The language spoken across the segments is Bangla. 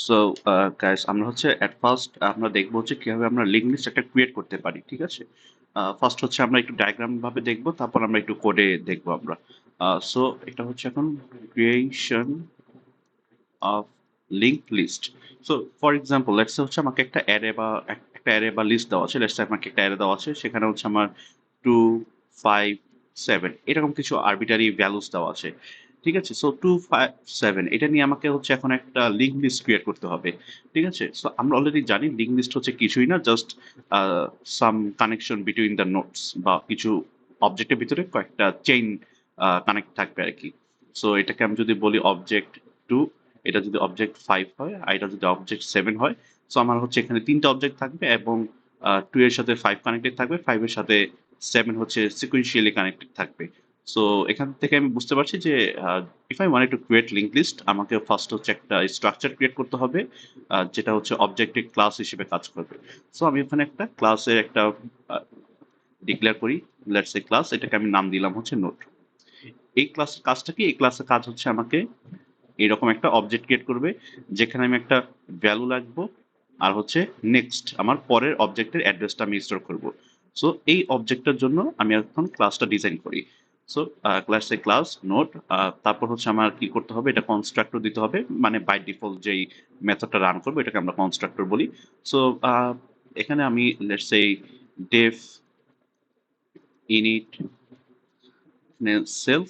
সো গাইস আমরা হচ্ছে এট ফার্স্ট আমরা দেখবো হচ্ছে কিভাবে আমরা লিঙ্ক লিস্ট একটা ক্রিয়েট করতে পারি, ঠিক আছে? ফার্স্ট হচ্ছে আমরা একটু ডায়াগ্রাম ভাবে দেখবো, তারপর আমরা একটু কোডে দেখবো আমরা। সো এটা হচ্ছে এখন creation of link list. So for example let's হচ্ছে আমাকে একটা অ্যারে বা লিস্ট দেওয়া আছে। লেটস আমাকে একটা অ্যারে দেওয়া আছে, সেখানে হচ্ছে আমার 2 5 7 এরকম কিছু আরবিটারি ভ্যালুস দেওয়া আছে, ঠিক আছে? সো 2 5 7 এটা নিয়ে আমাকে হচ্ছে এখন একটা লিঙ্ক লিস্ট ক্রিয়েট করতে হবে, ঠিক আছে? সো আমরা অলরেডি জানি লিঙ্ক লিস্ট হচ্ছে কিছুই না, just some connection between the notes, বা কিছু অবজেক্টের ভিতরে কয়েকটা চেইন কানেক্ট থাকবে আর কি। সো এটাকে আমি যদি বলি অবজেক্ট টু, এটা যদি অবজেক্ট 5 হয় আর এটা যদি অবজেক্ট 7 হয়, সো আমার হচ্ছে এখানে 3 টা অবজেক্ট থাকবে, এবং 2 এর সাথে 5 কানেক্টেড থাকবে, 5 এর সাথে 7 হচ্ছে সিকোয়েন্সিয়ালি কানেক্টেড থাকবে। সো এখান থেকে আমি বুঝতে পারছি যে if I wanted to create link list, আমাকে ফার্স্ট হচ্ছে একটা স্ট্রাকচার ক্রিয়েট করতে হবে, যেটা হচ্ছে অবজেক্টের ক্লাস হিসেবে কাজ করবে। সো আমি ওখানে একটা ক্লাসের একটা ডিক্লেয়ার করি, লেটস সে ক্লাস, এটাকে আমি নাম দিলাম হচ্ছে নোট। এই ক্লাসের কাজটা কি? এই ক্লাসের কাজ হচ্ছে আমাকে এরকম একটা অবজেক্ট ক্রিয়েট করবে, যেখানে আমি একটা ভ্যালু রাখবো, আর হচ্ছে নেক্সট আমার পরের অবজেক্টের অ্যাড্রেসটা আমি স্টোর করব। সো এই অবজেক্টের জন্য আমি এখন ক্লাসটা ডিজাইন করি। সো ক্লাসে ক্লাস নোট, তারপর হচ্ছে আমার কি করতে হবে, এটা কনস্ট্রাক্টর দিতে হবে, মানে বাই ডিফল্ট যেই মেথডটা রান করবো এটাকে আমরা কনস্ট্রাক্টর বলি। সো এখানে আমি let's say def init self,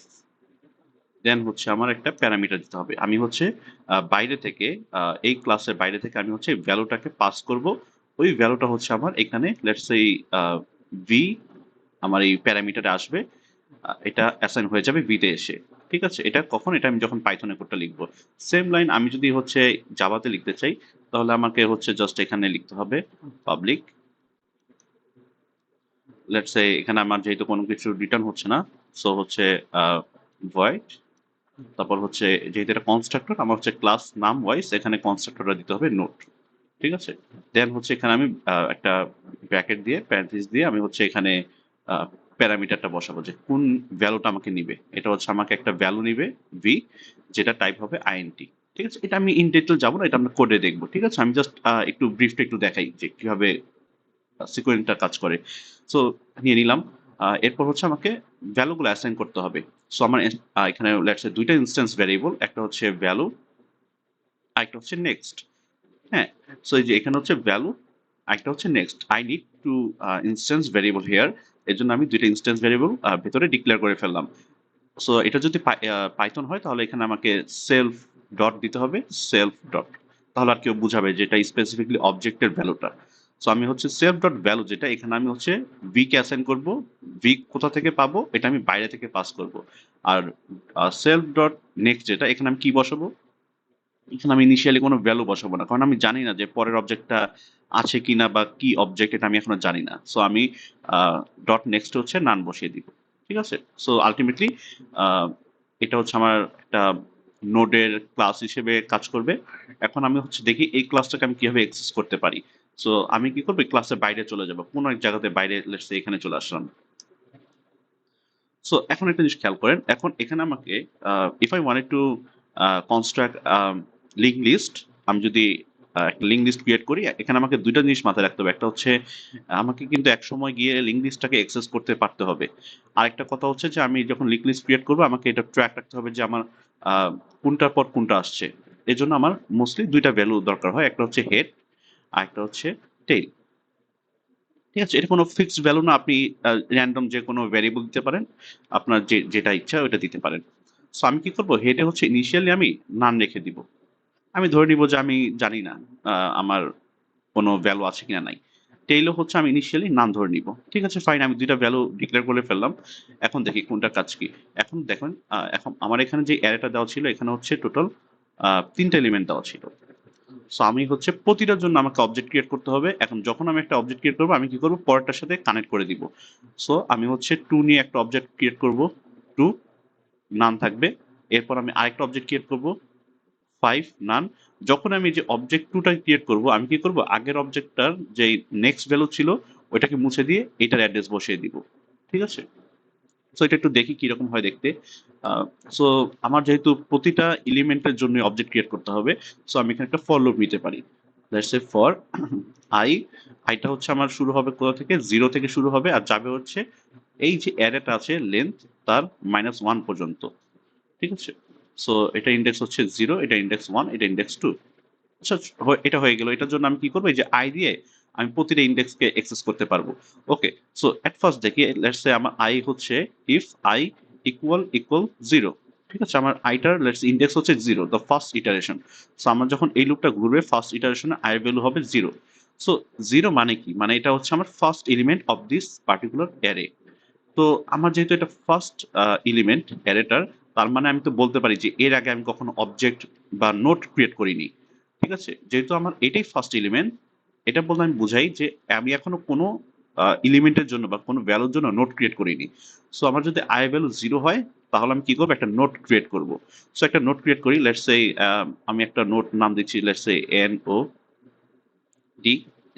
then হচ্ছে আমার একটা প্যারামিটার দিতে হবে। আমি হচ্ছে বাইরে থেকে, এই ক্লাসের বাইরে থেকে আমি হচ্ছে ভ্যালুটাকে পাস করব। ওই ভ্যালুটা হচ্ছে আমার এখানে লেটস সে ভি, আমার এই প্যারামিটারে আসবে। এটা অ্যাসাইন হয়ে যাবে ভি তে এসে, ঠিক আছে? এটা কখন? এটা আমি যখন পাইথনে কোডটা লিখবো। সেম লাইন আমি যদি হচ্ছে জাভাতে লিখতে চাই, তাহলে আমাকে হচ্ছে জাস্ট এখানে লিখতে হবে পাবলিক, লেটস সে এখানে আমার যেহেতু কোনো কিছু রিটার্ন হচ্ছে না, সো হচ্ছে ভয়েড, তারপর হচ্ছে যেহেতু এটা কনস্ট্রাক্টর, আমার হচ্ছে ক্লাস নাম ওয়াইজ এখানে কনস্ট্রাক্টরটা দিতে হবে নোট, ঠিক আছে? দেন হচ্ছে এখানে আমি একটা ব্র্যাকেট দিয়ে প্যারেন্থেসিস দিয়ে আমি হচ্ছে এখানে প্যারামিটারটা বসাবো, যে কোন ভ্যালুটা আমাকে নিবে। এটা হচ্ছে আমাকে একটা ভ্যালু নিবে ভি, যেটা টাইপ হবে আইএনটি, ঠিক আছে? এটা আমি ইন ডিটেল যাবো না, এটা আমরা কোডে দেখবো, ঠিক আছে? আমি জাস্ট একটু ব্রিফটা একটু দেখাই যে কিভাবে সিকোয়েন্সটা কাজ করে। সো নিয়ে নিলাম। এরপর হচ্ছে আমাকে ভ্যালুগুলো অ্যাসাইন করতে হবে। সো আমার এখানে লেটস সে 2 টা ইনস্ট্যান্স ভ্যারিয়েবল, একটা হচ্ছে ভ্যালু, আরেকটা হচ্ছে নেক্সট। হ্যাঁ? সো এই যে এখানে হচ্ছে ভ্যালু, আরেকটা হচ্ছে next. I need to instance variable here. এজন্য আমি 2 টা ইনস্ট্যান্স ভ্যারিয়েবল ভেতরে ডিক্লেয়ার করে ফেললাম। সো এটা যদি পাইথন হয়, তাহলে এখানে আমাকে সেলফ ডট দিতে হবে, সেলফ ডট। তাহলে আর কেউ বুঝাবে যে এটা স্পেসিফিকলি অবজেক্টের ভ্যালুটা। সো আমি হচ্ছে সেলফ ডট ভ্যালু, যেটা এখানে আমি হচ্ছে ভি কে অ্যাসাইন করব। ভি কোথা থেকে পাবো? এটা আমি বাইরে থেকে পাস করব। আর সেলফ ডট নেক্সট, যেটা এখানে আমি কি বসাবো? এখানে আমি ইনিশিয়ালি কোনো ভ্যালু বসাবো না, কারণ আমি জানি না যে পরের অবজেক্টটা আছে কিনা বা কি অবজেক্ট, এটা আমি এখনো জানি না। সো আমি ডট নেক্সট হচ্ছে নান বসিয়ে দিব, ঠিক আছে? সো আলটিমেটলি এটা হচ্ছে আমার একটা নোডের ক্লাস হিসেবে কাজ করবে। এখন আমি হচ্ছে দেখি এই ক্লাসটাকে আমি কিভাবে এক্সেস করতে পারি। সো আমি কি করবো, ক্লাসের বাইরে চলে যাবো, কোনো এক জায়গাতে বাইরে, লেটস সে এখানে চলে আসলাম। সো এখন একটা জিনিস খেয়াল করেন, এখন এখানে আমাকে if I wanted to construct link list, আমি যদি একটা লিঙ্ক লিস্ট ক্রিয়েট করি, এখানে আমাকে 2 টা জিনিস মাথায় রাখতে হবে। একটা হচ্ছে আমাকে কিন্তু এক সময় গিয়ে লিঙ্ক লিস্টটাকে অ্যাক্সেস করতে পারতে হবে। আরেকটা কথা হচ্ছে যে আমি যখন লিঙ্ক লিস্ট ক্রিয়েট করব, আমাকে এটা ট্র্যাক রাখতে হবে যে আমার কোনটার পর কোনটা আসছে। এজন্য আমার মোস্টলি 2 টা ভ্যালু দরকার হয়। একটা হচ্ছে হেড, আরেকটা হচ্ছে টেইল। ঠিক আছে? এটা কোনো ফিক্সড ভ্যালু না। আপনি র‍্যান্ডম যেকোনো ভেরিয়েবল দিতে পারেন। আপনার যেটা ইচ্ছা ওটা দিতে পারেন। সো আমি কি করব? হেডে হচ্ছে ইনিশিয়ালি আমি নান রেখে দিব। আমি ধরে নিব যে আমি জানি না আমার কোনো ভ্যালু আছে কিনা নাই। টেইলও হচ্ছে আমি ইনিশিয়ালি নান ধরে নিব। ঠিক আছে, ফাইন, আমি ২ টা ভ্যালু ডিক্লেয়ার করে ফেললাম। এখন দেখি কোনটার কাজ কি। এখন দেখেন, এখন আমার এখানে যে অ্যারেটা দেওয়া ছিল, এখানে হচ্ছে টোটাল ৩ টা এলিমেন্ট দেওয়া ছিল। সো আমি হচ্ছে প্রতিটার জন্য আমাকে অবজেক্ট ক্রিয়েট করতে হবে। এখন যখন আমি একটা অবজেক্ট ক্রিয়েট করব, আমি কি করব? পরেরটার সাথে কানেক্ট করে দিব। সো আমি হচ্ছে 2 নিয়ে একটা অবজেক্ট ক্রিয়েট করব। 2 নান থাকবে। এরপর আমি আরেকটা অবজেক্ট ক্রিয়েট করব। 5 নান। যখন আমি যে অবজেক্ট 2 টা ক্রিয়েট করব, আমি কি করব? আগের অবজেক্টটার যেই নেক্সট ভ্যালু ছিল ওইটাকে মুছে দিয়ে এটার অ্যাড্রেস বসিয়ে দিব। ঠিক আছে? সো এটা একটু দেখি কিরকম হয় দেখতে। সো আমার যেহেতু প্রতিটা এলিমেন্টের জন্য অবজেক্ট ক্রিয়েট করতে হবে, সো আমি এখানে একটা ফর লুপ নিতে পারি। লেটস সে ফর আই, আইটা হচ্ছে আমার শুরু হবে কোথা থেকে, 0 থেকে শুরু হবে আর যাবে হচ্ছে এই যে অ্যারেটা আছে লেন্থ তার -1 পর্যন্ত। ঠিক আছে? সো এটা ইনডেক্স হচ্ছে 0, এটা ইনডেক্স 1, এটা ইনডেক্স 2। আচ্ছা, এটা হয়ে গেল। এটার জন্য আমি কি করবো, এই যে আই দিয়ে আমি প্রতিটা ইন্ডেক্সকে অ্যাক্সেস করতে পারবো। ওকে, সো এট ফার্স্ট দেখি, লেটস সে আমার আই হচ্ছে ইফ আই ইকুয়াল 0। ঠিক আছে, আমার আইটার লেটস ইন্ডেক্স হচ্ছে 0, দ্য ফার্স্ট ইটারেশন। সো আমার যখন এই লুপটা ঘুরবে ফার্স্ট ইটারেশনে আই ভ্যালু হবে 0। সো 0 মানে কি, মানে এটা হচ্ছে আমার first element of this particular array. তো আমার যেহেতু এটা ফার্স্ট এলিমেন্ট অ্যারেটার, তার মানে আমি তো বলতে পারি যে এর আগে আমি কখনো অবজেক্ট বা নোট ক্রিয়েট করিনি। ঠিক আছে, যেহেতু আমার এটাই ফার্স্ট এলিমেন্ট, এটা বলতে আমি বুঝাই যে আমি এখনো কোনো এলিমেন্টের জন্য বা কোনো ভ্যালুর জন্য নোট ক্রিয়েট করিনি। সো আমার যদি আই ভ্যালু 0 হয়, তাহলে আমি কি করবো, একটা নোট ক্রিয়েট করব। সো একটা নোট ক্রিয়েট করি, লেটস সে আমি একটা নোট নাম দিচ্ছি, লেটস সে NOD।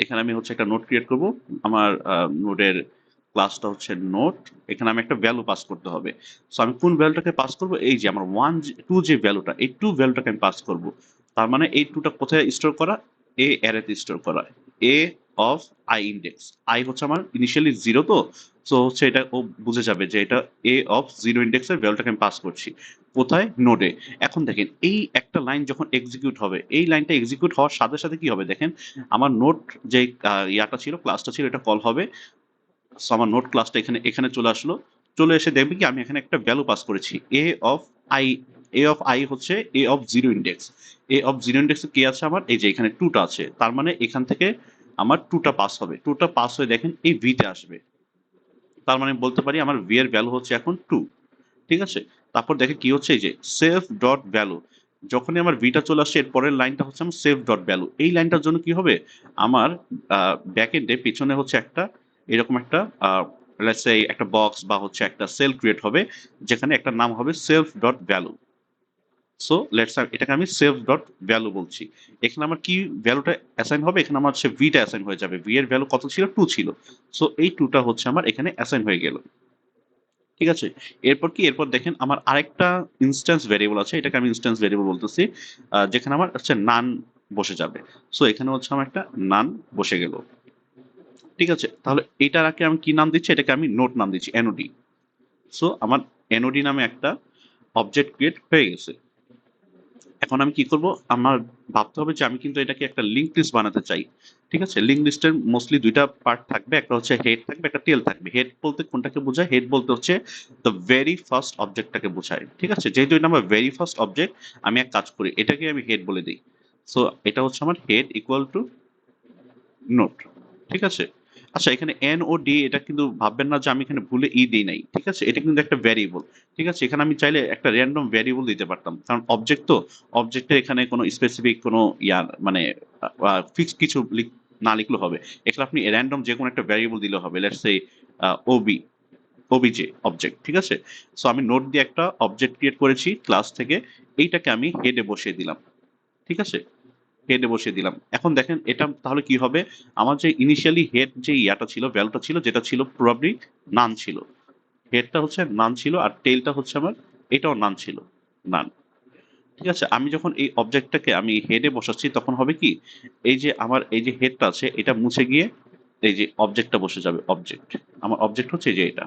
এখানে আমি হচ্ছে একটা নোট ক্রিয়েট করব। আমার নোডের ক্লাসটা হচ্ছে নোট। এখানে আমি একটা ভ্যালু পাস করতে হবে। সো আমি কোন ভ্যালুটাকে পাস করব, এই যে আমার 2 যে ভ্যালুটা, এই 2 ভ্যালুটাকে আমি পাস করব। তার মানে এই 2টা কোথায় স্টোর করা, এ অ্যারেতে স্টোর করা। এ অফ আই ইনডেক্স, আই হচ্ছে আমার ইনিশিয়ালি 0, তো সো হচ্ছে এটা ও বুঝে যাবে যে এটা এ অফ 0 ইনডেক্সের ভ্যালুটাকে আমি পাস করছি কোথায়, নোডে। এখন দেখেন এই একটা লাইন যখন এক্সিকিউট হবে, এই লাইনটা এক্সিকিউট হওয়ার সাথে সাথে কি হবে দেখেন, আমার নোট যে ইয়াটা ছিল, ক্লাসটা ছিল, এটা কল হবে। সো আমার নোট ক্লাসটা এখানে এখানে চলে আসলো। চলে এসে দেখবে কি আমি এখানে একটা ভ্যালু পাস করেছি, A of I. A of I হচ্ছে A of 0 index. A of 0 ইনডেক্সে কি আছে আমার, এই যে এখানে 2টা আছে, তার মানে এখান থেকে আমার 2টা পাস হবে। 2টা পাস হয়ে দেখেন এই ভিতে আসবে। তার মানে বলতে পারি আমার ভি এর ভ্যালু হচ্ছে এখন 2। ঠিক আছে, তারপর দেখে কি হচ্ছে, এই যে সেলফ ডট ভ্যালু, যখনই আমার ভিটা চলে আসছে এর পরের লাইনটা হচ্ছে আমার সেলফ ডট ভ্যালু। এই লাইনটার জন্য কি হবে, আমার ব্যাক এন্ডে পিছনে হচ্ছে একটা এরকম একটা লেটস সে একটা বক্স বা হচ্ছে একটা সেল ক্রিয়েট হবে, যেখানে একটা নাম হবে self dot value. So let's এটাকে আমি সেলফ ডট ভ্যালু বলছি। এখানে আমার কি ভ্যালুটা অ্যাসাইন হবে, এখানে আমার হচ্ছে ভিটা অ্যাসাইন হয়ে যাবে। ভি এর ভ্যালু কত ছিল, 2 ছিল। সো এই 2টা হচ্ছে আমার এখানে অ্যাসাইন হয়ে গেল। ঠিক আছে, এরপর কি, এরপর দেখেন আমার আরেকটা ইনস্ট্যান্স ভেরিয়েবল আছে, এটাকে আমি ইনস্ট্যান্স ভেরিয়েবল বলতেছি, যেখানে আমার হচ্ছে নান বসে যাবে। সো এখানে হচ্ছে আমার একটা নান বসে গেল। ঠিক আছে, তাহলে এটার আগে আমি কি নাম দিচ্ছি, এটাকে আমি নোট নাম দিচ্ছি, NOD। সো আমার NOD নামে একটা অবজেক্ট ক্রিয়েট হয়ে গেছে। এখন আমি কি করব, আমার ভাবতে হবে যে আমি কিন্তু এটাকে একটা লিঙ্ক লিস্ট বানাতে চাই। ঠিক আছে, লিঙ্ক লিস্টের মোস্টলি দুইটা পার্ট থাকবে, একটা হচ্ছে হেড থাকবে, একটা টেল থাকবে। হেড বলতে কোনটাকে বোঝায়, হেড বলতে হচ্ছে দ্য ভেরি ফার্স্ট অবজেক্টটাকে বোঝায়। ঠিক আছে, যেহেতু এটা আমার ভেরি ফার্স্ট অবজেক্ট, আমি এক কাজ করি, এটাকে আমি হেড বলে দিই। সো এটা হচ্ছে আমার হেড ইকুয়াল টু নোট। ঠিক আছে, আচ্ছা এখানে NOD, এটা কিন্তু ভাববেন না যে আমি এখানে ভুলে দিই নাই। ঠিক আছে, এটা কিন্তু একটা ভ্যারিয়েবল। ঠিক আছে, এখানে আমি চাইলে একটা র্যান্ডম ভ্যারিয়েবল দিতে পারতাম, কারণ অবজেক্ট তো, অবজেক্টে এখানে কোনো স্পেসিফিক কোনো মানে ফিক্সড কিছু না লিখলেও হবে। এখানে আপনি র্যান্ডম যে কোনো একটা ভ্যারিয়েবল দিলে হবে, let's say OB, OBJ object. ঠিক আছে, সো আমি নোট দিয়ে একটা অবজেক্ট ক্রিয়েট করেছি ক্লাস থেকে, এইটাকে আমি হেডে বসিয়ে দিলাম। ঠিক আছে, হেডে বসিয়ে দিলাম। এখন দেখেন এটা তাহলে কি হবে, আমার যে ইনিশিয়ালি হেড যে ইয়াটা ছিল, ভ্যালুটা ছিল, যেটা ছিল প্রবাবলি নান ছিল। হেডটা হচ্ছে নান ছিল আর টেলটা হচ্ছে আমার এটাও নান ছিল, নান। ঠিক আছে, আমি যখন এই অবজেক্টটাকে আমি হেডে বসাচ্ছি তখন হবে কি, এই যে আমার এই যে হেডটা আছে এটা মুছে গিয়ে এই যে অবজেক্টটা বসে যাবে। অবজেক্ট, আমার অবজেক্ট হচ্ছে এই যে এটা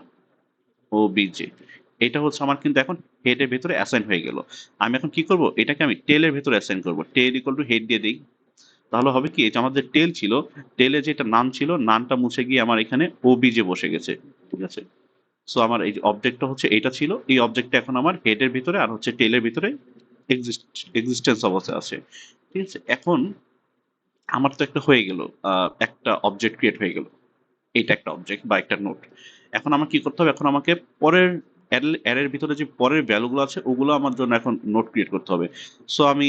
OBJ। এটা হচ্ছে আমার কিন্তু এখন হেডের ভেতরে অ্যাসাইন হয়ে গেল। আমি এখন কি করব, এটাকে আমি টেলের ভেতরে অ্যাসাইন করব। টেল ইকুয়াল টু হেড দিয়ে দিই। তাহলে হবে কি, এটা আমার যে টেল ছিল, টেলে যেটা নাম ছিল, নামটা মুছে গিয়ে আমার এখানে ওবিজে বসে গেছে। ঠিক আছে, সো আমার এই যে অবজেক্টটা হচ্ছে এটা ছিল, এই অবজেক্টটা এখন আমার হেডের ভিতরে আর হচ্ছে টেলের ভিতরে এক্সিস্টেন্স অবস্থায় আছে। ঠিক আছে, এখন আমার তো একটা হয়ে গেল, একটা অবজেক্ট ক্রিয়েট হয়ে গেল, এটা একটা অবজেক্ট বা একটা নোট। এখন আমার কি করতে হবে, এখন আমাকে পরের অ্যারের ভিতরে যে পরের ভ্যালুগুলো আছে ওগুলো আমার জন্য এখন নোট ক্রিয়েট করতে হবে। সো আমি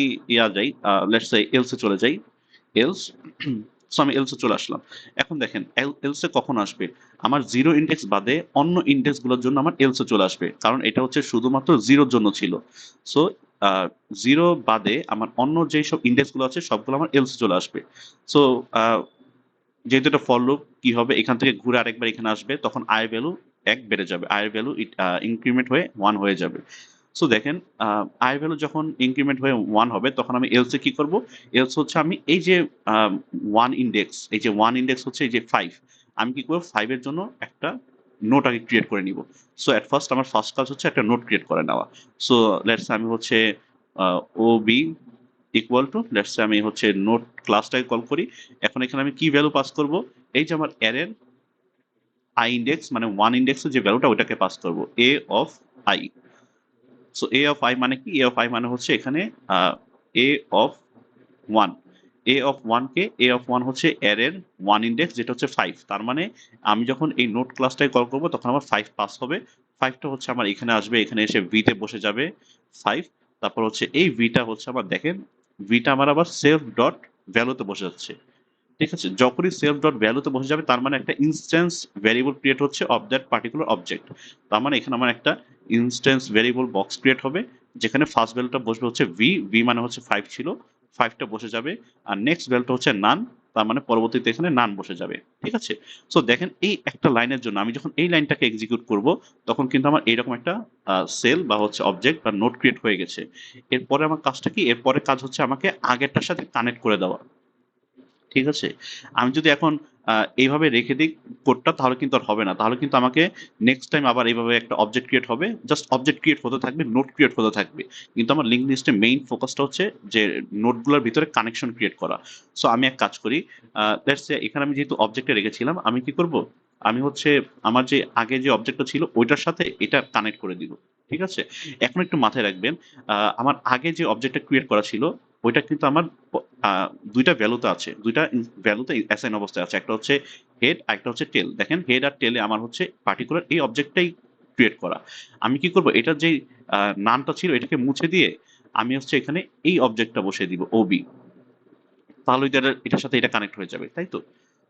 যাই, লেটস সে এলসে চলে যাই। এলস, সো আমি এলসে চলে আসলাম। এখন দেখেন এলসে কখন আসবে, আমার 0 ইনডেক্স বাদে অন্য ইনডেক্স গুলোর জন্য আমার এলসে চলে আসবে, কারণ এটা হচ্ছে শুধুমাত্র 0-র জন্য ছিল। সো 0 বাদে আমার অন্য যেই সব ইনডেক্স গুলো আছে সবগুলো আমার এলসে চলে আসবে। সো যেহেতু এটা ফর লুপ, কি হবে, এখান থেকে ঘুরে আরেকবার এখানে আসবে, তখন আই ভ্যালু 1 বেড়ে যাবে, i এর ভ্যালু ইনক্রিমেন্ট হয়ে 1 হয়ে যাবে। সো দেখেন i এর ভ্যালু যখন ইনক্রিমেন্ট হয়ে 1 হবে তখন আমি else এ কি করব? else হচ্ছে আমি এই যে 1 ইনডেক্স, এই যে 1 ইনডেক্স হচ্ছে এই যে 5, আমি কি করব 5 এর জন্য একটা নোট আগে ক্রিয়েট করে নিব। সো এট ফার্স্ট আমার ফার্স্ট কাজ হচ্ছে একটা নোট ক্রিয়েট করে নেওয়া। সো লেটস আমি হচ্ছে ob ইকুয়াল টু লেটস আমি হচ্ছে নোট ক্লাসটাকে কল করি। এখন এখানে আমি কি ভ্যালু পাস করব? এই যে আমার অ্যারের i ইনডেক্স মানে 1 ইনডেক্সের যে ভ্যালুটা ওটাকে পাস করব, a of i। So a of i মানে কি? a অফ i মানে হচ্ছে এখানে a of 1, a of 1 K a of 1 হচ্ছে অ্যারের 1 ইনডেক্স যেটা হচ্ছে 5। তার মানে আমি যখন এই নোট ক্লাসটাকে কল করব তখন আমার 5 পাস হবে। 5 টা হচ্ছে আমার এখানে আসবে, এখানে এসে v তে বসে যাবে 5। তারপর হচ্ছে এই v টা হচ্ছে আমার দেখেন v টা আমার আবার সেলফ ডট ভ্যালুতে বসে যাচ্ছে। ঠিক আছে? যখনই সেলফ ডট ভ্যালুতে বসে যাবে তার মানে একটা ইনস্ট্যান্স ভ্যারিয়েবল ক্রিয়েট হচ্ছে অফ দ্যাট পার্টিকুলার অবজেক্ট। তার মানে এখানে আমার একটা ইনস্ট্যান্স ভ্যারিয়েবল বক্স ক্রিয়েট হবে যেখানে ফার্স্ট ভ্যালুটা বসবে হচ্ছে ভি মানে হচ্ছে 5 ছিল, 5 টা বসে যাবে। আর নেক্সট ভ্যালুটা হচ্ছে নান, তার মানে পরবর্তীতে এখানে নান বসে যাবে। ঠিক আছে? সো দেখেন এই একটা লাইনের জন্য আমি যখন এই লাইনটাকে এক্সিকিউট করব তখন কিন্তু আমার এইরকম একটা সেল বা হচ্ছে অবজেক্ট বা নোট ক্রিয়েট হয়ে গেছে। এরপরে আমার কাজটা কি? এরপরে কাজ হচ্ছে আমাকে আগেরটার সাথে কানেক্ট করে দেওয়া। ঠিক আছে? আমি যদি এখন এইভাবে রেখে দিই কোডটা তাহলে কিন্তু আর হবে না। তাহলে কিন্তু আমাকে নেক্সট টাইম আবার এইভাবে একটা অবজেক্ট ক্রিয়েট হবে। জাস্ট অবজেক্ট ক্রিয়েট হতে থাকবে, নোড ক্রিয়েট হতে থাকবে। কিন্তু আমার লিঙ্ক লিস্টের মেইন ফোকাসটা হচ্ছে যে নোডগুলোর ভিতরে কানেকশন ক্রিয়েট করা। সো আমি এক কাজ করি, লেটস সে এখানে আমি যেহেতু অবজেক্টে রেখেছিলাম, আমি কি করব? আমি হচ্ছে আমার যে আগে যে অবজেক্টটা ছিল ওইটার সাথে এটা কানেক্ট করে দিব। ঠিক আছে? এখন একটু মাথায় রাখবেন, আমার আগে যে অবজেক্টটা ক্রিয়েট করা ছিল ওইটা কিন্তু আমার দুইটা ভ্যালুতে আছে, দুইটা ভ্যালুতে অ্যাসাইন অবস্থায় আছে। একটা হচ্ছে হেড আর একটা হচ্ছে টেল। দেখেন হেড আর টেলে আমার হচ্ছে পার্টিকুলার এই অবজেক্টটাই ক্রিয়েট করা। আমি কি করব? এটার যে নামটা ছিল এটাকে মুছে দিয়ে আমি হচ্ছে এখানে এই অবজেক্টটা বসিয়ে দিব ওবি। তাহলে এটার সাথে এটা কানেক্ট হয়ে যাবে, তাই তো?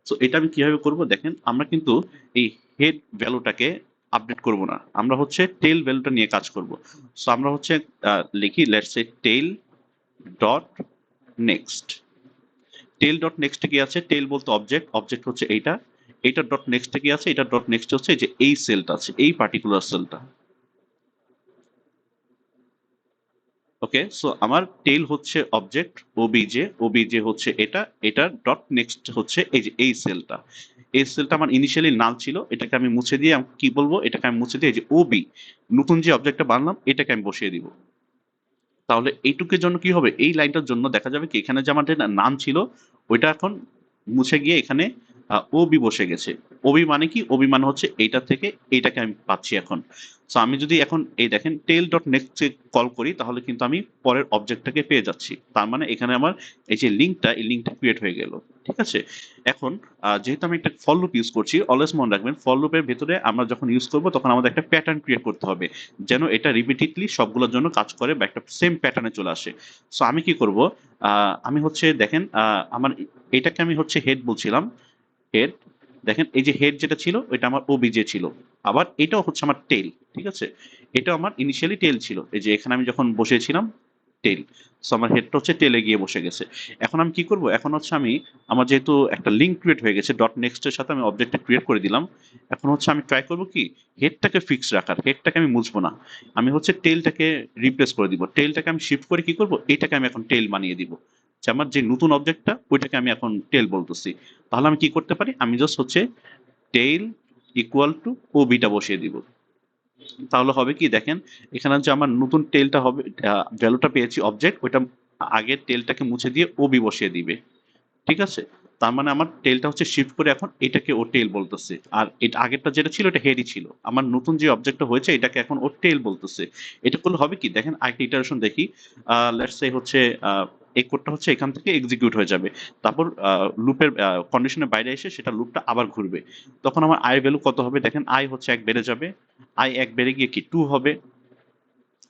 সো এটা আমি কিভাবে করব? দেখেন আমরা কিন্তু এই হেড ভ্যালুটাকে আপডেট করব না, আমরা হচ্ছে টেল ভ্যালুটা নিয়ে কাজ করব। সো আমরা হচ্ছে লিখি let's say tail dot next. Tail dot নেক্সটে কি আছে? টেল বলতে অবজেক্ট, অবজেক্ট হচ্ছে এইটা। এইটার ডট নেক্সটে কি আছে? এটার ডট নেক্সট হচ্ছে এই যে এই সেলটা আছে, এই পার্টিকুলার সেলটা। ওকে, সো আমার টেল হচ্ছে অবজেক্ট ওবিজে, ওবিজে হচ্ছে এটা, এটার ডট নেক্সট হচ্ছে এই যে এই সেলটা। এই সেলটা আমার ইনিশিয়ালি নাল ছিল, এটাকে আমি মুছে দিয়ে আমি কি বলবো? এটাকে আমি মুছে দিয়ে এই যে ওবি নতুন যে অবজেক্টটা বানালাম এটাকে আমি বসিয়ে দিব। তাহলে এইটুকের জন্য কি হবে? এই লাইনটার জন্য দেখা যাবে কি এখানে যে আমার যে নাম ছিল ওইটা এখন মুছে গিয়ে এখানে ওবি বসে গেছে। ওবি মানে কি? ওবি মানে হচ্ছে এইটা থেকে এইটাকে আমি পাচ্ছি এখন। সো আমি যদি এখন এই দেখেন টেল ডট নেক্সট কল করি তাহলে কিন্তু আমি পরের অবজেক্টটাকে পেয়ে যাচ্ছি। তার মানে এখানে আমার এই যে লিঙ্কটা, এই লিঙ্কটা ক্রিয়েট হয়ে গেল। ঠিক আছে? এখন যেহেতু আমি একটা ফর লুপ ইউজ করছি, অলওয়েজ মনে রাখবেন ফর লুপের ভেতরে আমরা যখন ইউজ করব তখন আমাদের একটা প্যাটার্ন ক্রিয়েট করতে হবে যেন এটা রিপিটেডলি সবগুলোর জন্য কাজ করে বা একটা সেম প্যাটার্নে চলে আসে। সো আমি কি করব? আমি হচ্ছে দেখেন আমার এটাকে আমি হচ্ছে হেড বলছিলাম, হেড। দেখেন এই যে হেড যেটা ছিল ওইটা আমার ওবিজে ছিল। আবার এটাও হচ্ছে আমার টেল। ঠিক আছে? এটাও আমার ইনিশিয়ালি টেল ছিল, এই যে এখানে আমি যখন বসেছিলাম টেল। সো আমার হেডটা হচ্ছে টেলে গিয়ে বসে গেছে। এখন আমি কি করব? এখন হচ্ছে আমি আমার যেহেতু একটা লিঙ্ক ক্রিয়েট হয়ে গেছে ডট নেক্সট এর সাথে আমি অবজেক্টটা ক্রিয়েট করে দিলাম। এখন হচ্ছে আমি ট্রাই করব কি হেডটাকে ফিক্স রাখার, হেডটাকে আমি মুছবো না। আমি হচ্ছে টেলটাকে রিপ্লেস করে দিব। টেলটাকে আমি শিফট করে কি করব? এটাকে আমি এখন টেল বানিয়ে দিব। যে আমার যে নতুন অবজেক্টটা ওইটাকে আমি এখন টেল বলতেছি। তাহলে আমি কি করতে পারি? আমি জাস্ট হচ্ছে টেইল ইকুয়াল টু ওবিটা বসিয়ে দিব। তাহলে হবে কি দেখেন এখানে যে আমার নতুন টেলটা হবে, ভ্যালুটা পেয়েছি অবজেক্ট ওইটা আগের টেলটাকে মুছে দিয়ে ওবি বসিয়ে দিবে। ঠিক আছে? তার মানে আমার টেলটা হচ্ছে শিফট করে এখন এটাকে ও টেল বলতেছে। আর এটা আগেরটা যেটা ছিল এটা হেডই ছিল। আমার নতুন যে অবজেক্টটা হয়েছে এটাকে এখন ও টেল বলতেছে। এটা করলে হবে কি দেখেন আরেকটা ইটারেশন দেখি। লেটস সে হচ্ছে এই কোডটা হচ্ছে এখান থেকে এক্সিকিউট হয়ে যাবে। তারপর লুপের কন্ডিশনের বাইরে এসে সেটা লুপটা আবার ঘুরবে। তখন আমার i ভ্যালু কত হবে? দেখেন i হচ্ছে 1 বেড়ে যাবে। i 1 বেড়ে গিয়ে কি 2 হবে।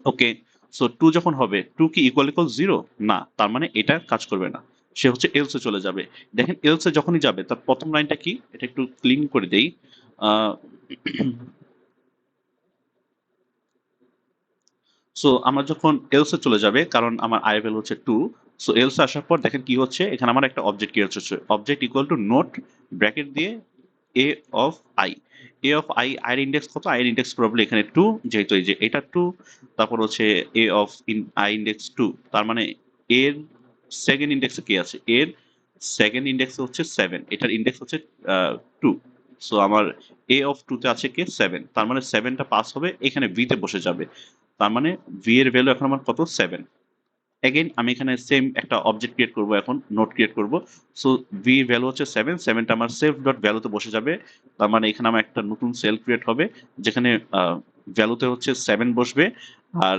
ওকে, সো 2 যখন হবে 2 কি ইকুয়াল ইকুয়াল 0? না, তার মানে এটা কাজ করবে না। সে হচ্ছে এলসে চলে যাবে। দেখেন এলসে যখনই যাবে তার প্রথম লাইনটা কি? এটা একটু ক্লিন করে দেই। সো আমরা যখন এলসে চলে যাবে কারণ আমার আই ভ্যালু হচ্ছে 2। সো এলসে আসার পর দেখেন কি হচ্ছে? এখানে আমার একটা অবজেক্ট ক্রিয়েট হচ্ছে। Object equal to node bracket দিয়ে A of I. A of I, I এর ইন্ডেক্স কত? আই এর ইন্ডেক্স প্রবাবলি এখানে 2, যেহেতু এই যে এটা 2, তারপর হচ্ছে এ অফ আই ইন্ডেক্স 2, তার মানে এর সেকেন্ড ইন্ডেক্সে কি আছে? এর সেকেন্ড ইন্ডেক্স হচ্ছে 7, এটার ইন্ডেক্স হচ্ছে 2। সো আমার এ অফ 2 তে আছে কি 7, তার মানে 7টা পাস হবে এখানে ভি তে বসে যাবে, তার মানে ভি এর ভ্যালু এখন আমার কত? 7। এগেইন আমি এখানে সেম একটা অবজেক্ট ক্রিয়েট করব, এখন নোট ক্রিয়েট করব। সো ভি ভ্যালু হচ্ছে 7, 7টা আমার সেলফ ডট ভ্যালুতে বসে যাবে, তার মানে এখানে আমার একটা নতুন সেল ক্রিয়েট হবে যেখানে ভ্যালুতে হচ্ছে 7 বসবে, আর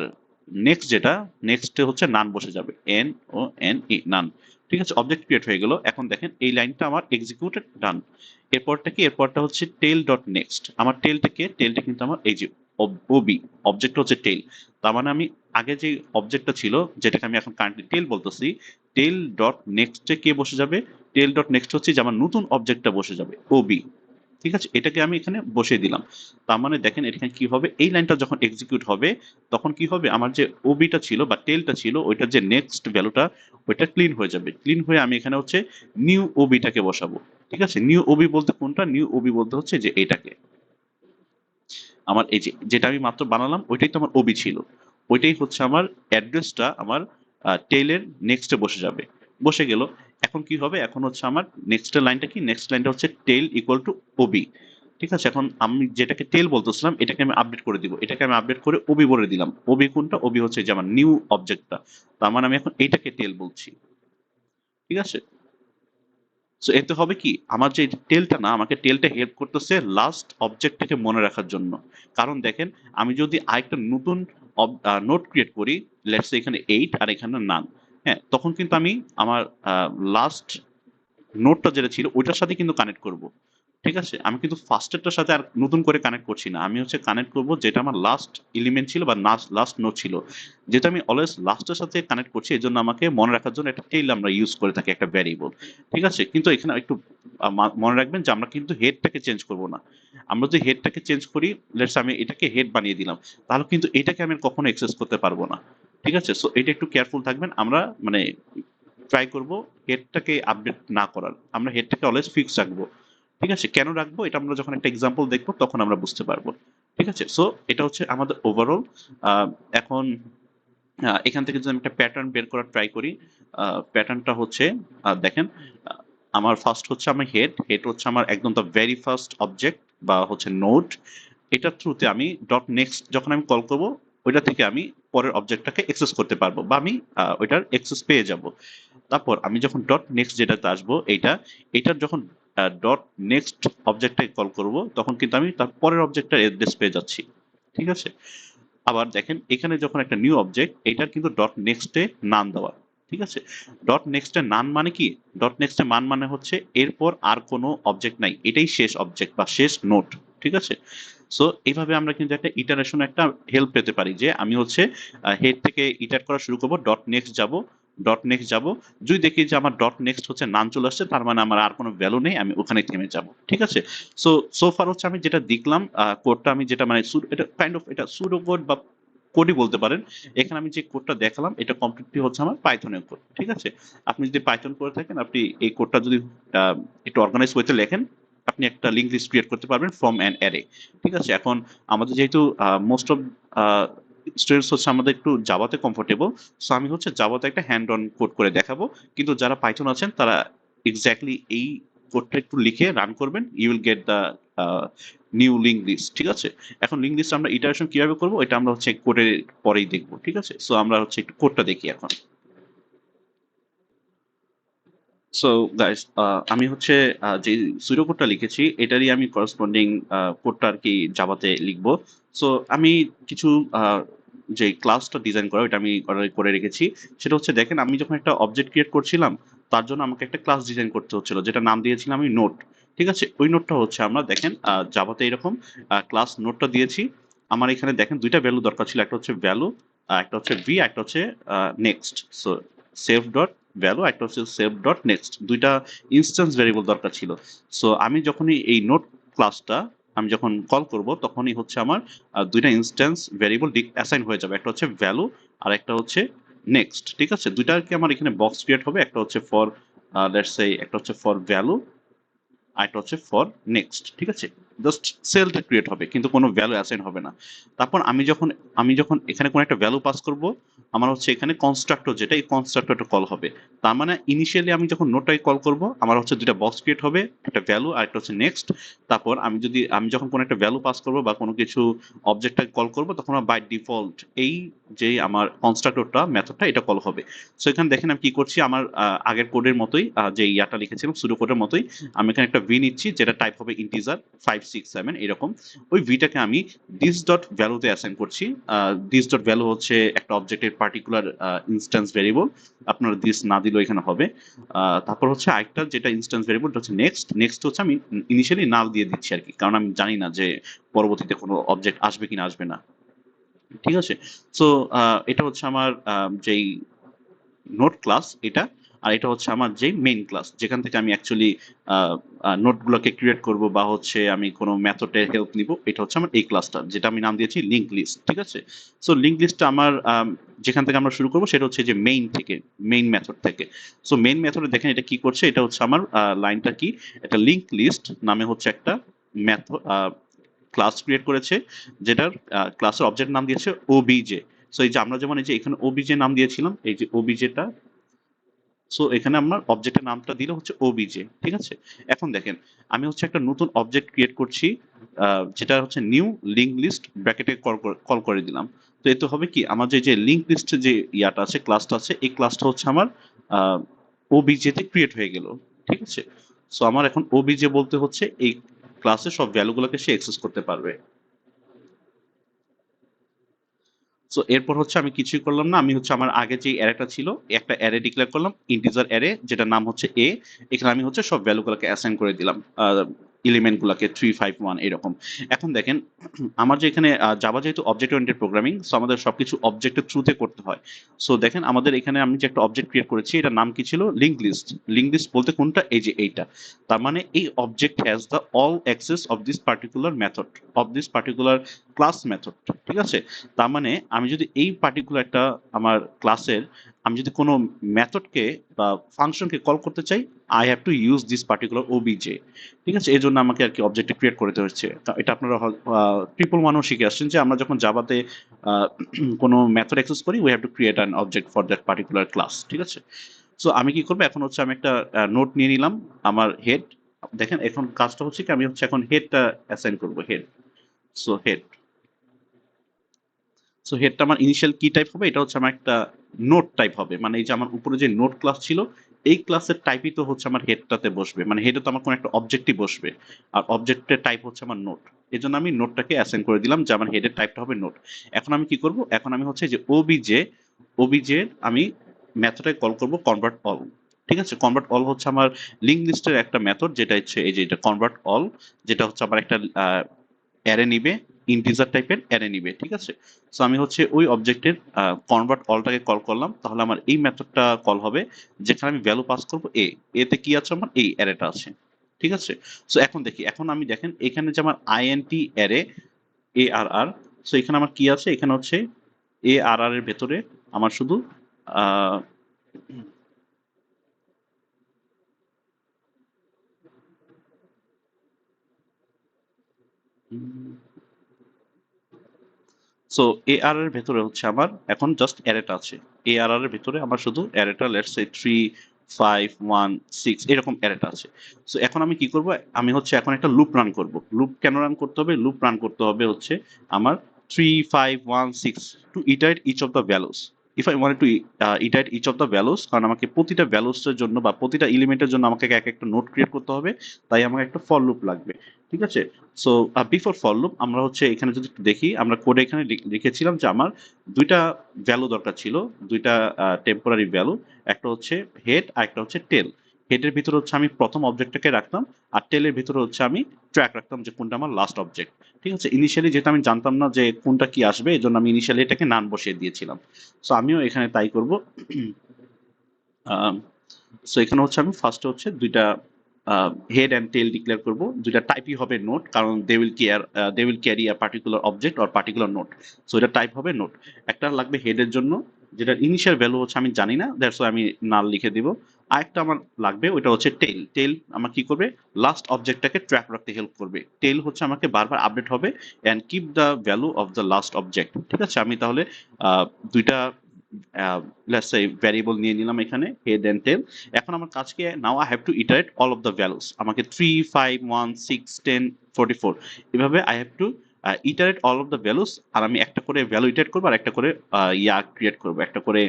নেক্সট যেটা নেক্সটে হচ্ছে নান বসে যাবে, এন ও এন ই, নান। ঠিক আছে, অবজেক্ট ক্রিয়েট হয়ে গেল। এখন দেখেন এই লাইনটা আমার এক্সিকিউটেড, ডান। এরপরটা কি? এরপরটা হচ্ছে টেল ডট নেক্সট। আমার টেলটা কে? টেলটা কিন্তু আমার এই যে ওবি, অবজেক্ট হচ্ছে টেল। তার মানে আমি আগে যে অবজেক্টটা ছিল, যেটাকে আমি এখন কারেন্টলি টেল বলতেছি, টেল ডট নেক্সটে কে বসে যাবে? টেল ডট নেক্সট হচ্ছে যে আমার নতুন অবজেক্টটা বসে যাবে, ওবি। ঠিক আছে, এটাকে আমি এখানে বসিয়ে দিলাম। তার মানে দেখেন এখানে কি হবে, এই লাইনটা যখন এক্সিকিউট হবে তখন কি হবে, আমার যে ওবিটা ছিল বা টেলটা ছিল ওইটার যে নেক্সট ভ্যালুটা, ওইটা ক্লিন হয়ে যাবে। ক্লিন হয়ে আমি এখানে হচ্ছে নিউ ওবিটাকে বসাবো। ঠিক আছে, নিউ ওবি বলতে কোনটা? নিউ ওবি বলতে হচ্ছে যে এটাকে, আমার এই যে যেটা আমি মাত্র বানালাম ওইটাই তো আমার ওবি ছিল, ওইটাই হচ্ছে আমার অ্যাড্রেসটা আমার টেইলের নেক্সটে বসে যাবে। বসে গেল। এখন কি হবে? এখন হচ্ছে আমার নেক্সট লাইনটা কি? নেক্সট লাইনটা হচ্ছে টেইল ইকুয়াল টু ওবি। ঠিক আছে, এখন আমি যেটাকে টেল বলতেছিলাম এটাকে আমি আপডেট করে দিব, এটাকে আমি আপডেট করে ওবি বলে দিলাম। ওবি কোনটা? ওবি হচ্ছে যে আমার নিউ অবজেক্টটা, তার মানে আমি এখন এইটাকে টেল বলছি। ঠিক আছে, সো এতে হবে কি, আমার যে টেলটা না, আমাকে টেলটা হেল্প করতেছে লাস্ট অবজেক্টটাকে মনে রাখার জন্য। কারণ দেখেন, আমি যদি আরেকটা নতুন নোট ক্রিয়েট করি, লেটস এখানে 8 আর এখানে নান, হ্যাঁ, তখন কিন্তু আমি আমার লাস্ট নোটটা যেটা ছিল ওইটার সাথে কিন্তু কানেক্ট করব। ঠিক আছে, আমি কিন্তু ফার্স্টেরটার সাথে আর নতুন করে কানেক্ট করছি না, আমি হচ্ছে কানেক্ট করব যেটা আমার লাস্ট এলিমেন্ট ছিল বা লাস্ট নোট ছিল। যেটা আমি অলওয়েজ লাস্টের সাথে কানেক্ট করছি, এই জন্য আমাকে মনে রাখার জন্য একটা টেইল আমরা ইউজ করে থাকি, একটা ভ্যারিয়েবল। ঠিক আছে, কিন্তু এখানে একটু মনে রাখবেন যে আমরা কিন্তু হেডটাকে চেঞ্জ করব না। আমরা যদি হেডটাকে চেঞ্জ করি, লেটস আমি এটাকে হেড বানিয়ে দিলাম, তাহলে কিন্তু এটাকে আমি আর কখনো অ্যাক্সেস করতে পারবো না। ঠিক আছে, সো এটা একটু কেয়ারফুল থাকবেন। আমরা মানে ট্রাই করব হেডটাকে আপডেট না করার, আমরা হেডটাকে অলওয়েজ ফিক্স রাখবো। ঠিক আছে, কেন রাখবো এটা আমরা যখন একটা এক্সাম্পল দেখবো তখন আমরা বুঝতে পারবো। ঠিক আছে, সো এটা হচ্ছে আমাদের ওভারঅল। এখন এখান থেকে যদি আমি একটা প্যাটার্ন বের করার ট্রাই করি, প্যাটার্নটা হচ্ছে দেখেন, আমার ফার্স্ট হচ্ছে আমার হেড, হেড হচ্ছে আমার একদম দ্য ভেরি ফার্স্ট অবজেক্ট বা হচ্ছে নোড। এটার থ্রুতে আমি ডট নেক্সট যখন আমি কল করব, ওইটা থেকে আমি পরের অবজেক্টটাকে অ্যাক্সেস করতে পারবো বা আমি ওইটার অ্যাক্সেস পেয়ে যাব। তারপর আমি যখন ডট নেক্সট যেটাতে আসবো, এইটার যখন ডট নেক্সট অবজেক্টটাকে কল করব, তখন কিন্তু আমি তার পরের অবজেক্টটার অ্যাড্রেস পেয়ে যাচ্ছি। ঠিক আছে, আবার দেখেন এখানে যখন একটা নিউ অবজেক্ট, এটার কিন্তু ডট নেক্সটে নাম দেওয়া। ঠিক আছে, ডট নেক্সটে নান মানে কি? ডট নেক্সটে মান মানে হচ্ছে এরপর আর কোনো অবজেক্ট নাই, এটাই শেষ অবজেক্ট বা শেষ নোট। ঠিক আছে, সো এইভাবে আমরা কিন্তু একটা ইটারেশন একটা হেল্প পেতে পারি, যে আমি হচ্ছে হেড থেকে ইটার করা শুরু করব, ডট নেক্সট যাব, ডট নেক্সট যাব, যদি দেখি যে আমার ডট নেক্সট হচ্ছে নান চলে আসছে, তার মানে আমার আর কোনো ভ্যালু নেই, আমি ওখানে থেমে যাব। ঠিক আছে, সো সোফার হচ্ছে আমি যেটা দেখলাম, কোডটা আমি যেটা মানে এটা কাইন্ড অফ এটা সুডো কোড বা কোডই বলতে পারেন। এখানে আমি যে কোডটা দেখালাম এটা কমপ্লিটলি হচ্ছে আমার পাইথনের কোড। ঠিক আছে, আপনি যদি পাইথন করে থাকেন, আপনি এই কোডটা যদি একটু অর্গানাইজ ওয়েতে লেখেন, আপনি একটা লিঙ্ক লিস্ট ক্রিয়েট করতে পারবেন ফ্রম অ্যান অ্যারে। ঠিক আছে, এখন আমাদের যেহেতু মোস্ট অফ স্টুডেন্টস হচ্ছে আমাদের একটু জাভাতে কমফোর্টেবল, সো আমি হচ্ছে জাভাতে একটা হ্যান্ড অন কোড করে দেখাবো। কিন্তু যারা পাইথন আছেন তারা এক্স্যাক্টলি এই কোডটা একটু লিখে রান করবেন, you will get the new link list. ঠিক আছে, এখন লিঙ্ক লিস্ট আমরা ইটারেশন কিভাবে করবো এটা আমরা হচ্ছে কোডের পরেই দেখবো। ঠিক আছে, সো আমরা হচ্ছে একটু কোডটা দেখি এখন। সো গাইস, আমি হচ্ছে যে সুডো কোডটা লিখেছি এটারই আমি করসপন্ডিং কোডটা আর কি জাভাতে লিখবো। সো আমি কিছু যে ক্লাসটা ডিজাইন করা ওটা আমি করে রেখেছি। সেটা হচ্ছে দেখেন, আমি যখন একটা অবজেক্ট ক্রিয়েট করছিলাম, তার জন্য আমাকে একটা ক্লাস ডিজাইন করতে হচ্ছিল যেটা নাম দিয়েছিলাম আমি নোট। ঠিক আছে, ওই নোটটা হচ্ছে আমরা দেখেন জাভাতে এরকম ক্লাস নোটটা দিয়েছি। আমার এখানে দেখেন দুইটা ভ্যালু দরকার ছিল, একটা হচ্ছে ভ্যালু, একটা হচ্ছে ভি, একটা হচ্ছে next. So save dot value, একটা হচ্ছে সেভ ডট নেক্সট, দুইটা ইনস্ট্যান্স ভেরিয়েবল দরকার ছিল। সো আমি যখনই এই নোট ক্লাসটা আমি যখন কল করব, তখনই হচ্ছে আমার দুইটা ইনস্ট্যান্স ভেরিয়েবল অ্যাসাইন হয়ে যাবে, একটা হচ্ছে ভ্যালু আর একটা হচ্ছে নেক্সট। ঠিক আছে, দুইটা আর কি আমার এখানে বক্স ক্রিয়েট হবে, একটা হচ্ছে ফর লেটস সে একটা হচ্ছে ফর ভ্যালু আরেকটা হচ্ছে ফর নেক্সট। ঠিক আছে, জাস্ট সেলটা ক্রিয়েট হবে কিন্তু কোনো ভ্যালু অ্যাসাইন হবে না। তারপর আমি যখন এখানে কোনো একটা ভ্যালু পাস করব, আমার হচ্ছে এখানে কনস্ট্রাক্টর যেটা, এই কনস্ট্রাক্টরটা কল হবে। তার মানে ইনিশিয়ালি আমি যখন নোটটাকে কল করব, আমার হচ্ছে দুইটা বক্স ক্রিয়েট হবে, একটা ভ্যালু আর একটা হচ্ছে নেক্সট। তারপর আমি যখন কোনো একটা ভ্যালু পাস করব বা কোনো কিছু অবজেক্টটাকে কল করব, তখন বাই ডিফল্ট এই যে আমার কনস্ট্রাক্টরটা মেথডটা এটা কল হবে। সো এখানে দেখেন আমি কি করছি, আমার আগের কোডের মতোই যে ইয়াটা লিখেছিলাম সুডো কোডের মতোই, আমি এখানে একটা ভি নিচ্ছি যেটা টাইপ হবে ইন্টিজার 5 6 7 এরকম। ওই ভিটাকে আমি দিস ডট ভ্যালুতে অ্যাসাইন করছি। দিস ডট ভ্যালু হচ্ছে একটা অবজেক্টের পার্টিকুলার ইনস্ট্যান্স ভেরিয়েবল, আপনার দিস না দিলেও এখানে হবে। তারপর হচ্ছে আরেকটা যেটা ইনস্ট্যান্স ভেরিয়েবল হচ্ছে নেক্সট। নেক্সট হচ্ছে আমি ইনিশিয়ালি নাল দিয়ে দিচ্ছি আর কি, কারণ আমি জানি না যে পরবর্তীতে কোনো অবজেক্ট আসবে কিনা আসবে না। ঠিক আছে, সো এটা হচ্ছে আমার যেই নোট ক্লাস এটা। আর এটা হচ্ছে আমার যে মেইন ক্লাস, যেখান থেকে আমি অ্যাকচুয়ালি নোটগুলোকে ক্রিয়েট করব বা হচ্ছে আমি কোনো মেথডের হেল্প নিব। এটা হচ্ছে আমার এই ক্লাসটা, যেটা আমি নাম দিয়েছি লিঙ্ক লিস্ট। ঠিক আছে, সো লিঙ্ক লিস্টটা আমার যেখান থেকে আমরা শুরু করব সেটা হচ্ছে যে মেইন থেকে, মেইন মেথড থেকে। সো মেইন মেথডে দেখেন এটা কি করছে, এটা হচ্ছে আমার লাইনটা কি, একটা লিঙ্ক লিস্ট নামে হচ্ছে একটা মেথড ক্লাস ক্রিয়েট করেছে, যেটার ক্লাসের অবজেক্ট নাম দিয়েছে ওবিজে। সো এই যে আমরা যেমন এই যে এখানে ওবিজে নাম দিয়েছিলাম, এই যে ওবিজেটা, সো এখানে আমার অবজেক্টের নামটা দিলে হচ্ছে ওবিজে। ঠিক আছে, এখন দেখেন আমি হচ্ছে একটা নতুন অবজেক্ট ক্রিয়েট করছি, যেটা হচ্ছে নিউ লিঙ্ক লিস্ট ব্র্যাকেটে কল করে দিলাম। তো এতে হবে কি, আমার যে লিঙ্ক লিস্টে যে ইয়াটা আছে, ক্লাসটা আছে, এই ক্লাসটা হচ্ছে আমার ওবিজে তে ক্রিয়েট হয়ে গেল। ঠিক আছে, সো আমার এখন ওবিজে বলতে হচ্ছে এই ক্লাসে সব ভ্যালুগুলোকে সে অ্যাক্সেস করতে পারবে। সো এরপর হচ্ছে আমি কিছুই করলাম না, আমি হচ্ছে আমার আগে যে অ্যারেটা ছিল একটা অ্যারে ডিক্লেয়ার করলাম, ইন্টিজার অ্যারে যেটার নাম হচ্ছে এ। এখানে আমি হচ্ছে সব ভ্যালুগুলোকে অ্যাসাইন করে দিলাম, এলিমেন্ট গুলাকে 3 5 1 এরকম। এখন দেখেন আমার যে এখানে জাভা যেহেতু অবজেক্ট ওরিয়েন্টেড প্রোগ্রামিং, সো আমাদের সবকিছু অবজেক্টের থ্রুতে করতে হয়। সো দেখেন আমাদের এখানে আমি যে একটা অবজেক্ট ক্রিয়েট করেছি, এটার নাম কি ছিল, লিঙ্ক লিস্ট। লিঙ্ক লিস্ট বলতে কোনটা, এই যে এইটা। তার মানে এই object has the all access of this particular method, of this particular class method. ঠিক আছে, তার মানে আমি যদি এই পার্টিকুলার একটা আমার ক্লাসের, আমি যদি কোনো মেথডকে বা ফাংশনকে কল করতে চাই, I have to use this particular OBJ. ঠিক আছে, এই জন্য আমাকে আর কি অবজেক্ট ক্রিয়েট করতে হচ্ছে। এটা আপনারা ট্রিপল মানও শিখে আসছেন যে আমরা যখন জাভাতে কোনো মেথড অ্যাক্সেস করি, we have to create an object for that particular class. ঠিক আছে, সো আমি কি করবো, এখন হচ্ছে আমি একটা নোট নিয়ে নিলাম, আমার হেড। দেখেন এখন কাজটা হচ্ছে কি, আমি হচ্ছে এখন হেডটা অ্যাসাইন করবো, হেড। সো হেড, সো হেডটা আমার ইনিশিয়াল কি টাইপ হবে, এটা হচ্ছে আমার একটা নোট টাইপ হবে। মানে এই যে আমার উপরে যে নোট ক্লাস ছিল, এই ক্লাসের টাইপই তো হচ্ছে আমার হেডটাতে বসবে, মানে হেডে তো আমার কোনো একটা অবজেক্টই বসবে, আর অবজেক্টের টাইপ হচ্ছে আমার নোট। এই জন্য আমি নোটটাকে অ্যাসাইন করে দিলাম যে আমার হেডের টাইপটা হবে নোট। এখন আমি কি করব, এখন আমি হচ্ছে যে ওবিজে, ওবিজে আমি মেথডে কল করব কনভার্ট অল। ঠিক আছে, কনভার্ট অল হচ্ছে আমার লিঙ্ক লিস্টের একটা মেথড, যেটা হচ্ছে এই যে এটা কনভার্ট অল, যেটা হচ্ছে আমার একটা অ্যারে নিবে, ইন্টিজার টাইপের অ্যারে নিবে। ঠিক আছে, সো আমি হচ্ছে ওই অবজেক্টের কনভার্ট অলটাকে কল করলাম, তাহলে আমার এই মেথডটা কল হবে, যেখানে আমি ভ্যালু পাস করব এ। এতে কি আছে, আমার এই অ্যারেটা আছে। ঠিক আছে, সো এখন দেখি, এখন আমি দেখেন এখানে যে আমার int array A R R, so এখানে আমার কি আছে, এখানে হচ্ছে এ আর আর এর ভেতরে আমার শুধু আহ সো এআর এর ভেতরে হচ্ছে আমার এখন জাস্ট অ্যারেটা আছে। এআর এর ভেতরে আমার শুধু অ্যারেটা লেটস সে 3 5 1 6 এরকম অ্যারেটা আছে। সো এখন আমি কি করব, আমি হচ্ছে এখন একটা লুপ রান করব। লুপ কেন রান করতে হবে, লুপ রান করতে হবে হচ্ছে আমার 3 5 1 6 to iterate each of the values. If I want to iterate each of the values, কারণ আমাকে প্রতিটা ভ্যালুসের জন্য বা প্রতিটা এলিমেন্টের জন্য আমাকে এক একটা নোট ক্রিয়েট করতে হবে, তাই আমাকে একটা ফর লুপ লাগবে। ঠিক আছে, সো বিফোর ফর লুপ আমরা হচ্ছে এখানে যদি একটু দেখি, আমরা কোডে এখানে লিখেছিলাম যে আমার দুইটা ভ্যালু দরকার ছিল, দুইটা টেম্পোরারি ভ্যালু। একটা হচ্ছে হেড আর একটা হচ্ছে টেল। হেডের ভিতরে হচ্ছে আমি প্রথম অবজেক্টটাকে রাখতাম, আর টেলের ভিতরে হচ্ছে আমি ট্র্যাক রাখতাম যে কোনটা আমার লাস্ট অবজেক্ট। ঠিক আছে, ইনিশিয়ালি যেহেতু আমি জানতাম না যে কোনটা কি আসবে, এই জন্য আমি ইনিশিয়ালি এটাকে নান বসিয়ে দিয়েছিলাম। সো আমিও এখানে তাই করব। সো এখানে হচ্ছে আমি ফার্স্টে হচ্ছে দুইটা হেড অ্যান্ড টেল ডিক্লেয়ার করব। দুইটা টাইপই হবে নোট, কারণ they will carry a particular object or particular node. So এটা টাইপ হবে নোট। একটা লাগবে হেডের জন্য, যেটার ইনিশিয়াল ভ্যালু হচ্ছে আমি জানি না, দ্যাটস ওয়াই আমি নাল লিখে দিব। আরেকটা আমার লাগবে, ওইটা হচ্ছে টেইল। টেইল আমার কি করবে, লাস্ট অবজেক্টটাকে ট্র্যাক রাখতে হেল্প করবে। টেইল হচ্ছে আমাকে বারবার আপডেট হবে and keep the value of the last object. ঠিক আছে, আমি তাহলে দুইটা লেটস সে ভ্যারিয়েবল নিয়ে নিলাম এখানে, হেড এন্ড টেল। এখন আমার কাজকে now I have to iterate all of the values. আমাকে 3, 5, 1, 6, 10, 44 এভাবে I have to iterate all of the values. আর আমি একটা করে ভ্যালু ইটারেট করবো আর একটা করে ক্রিয়েট করবো, একটা করে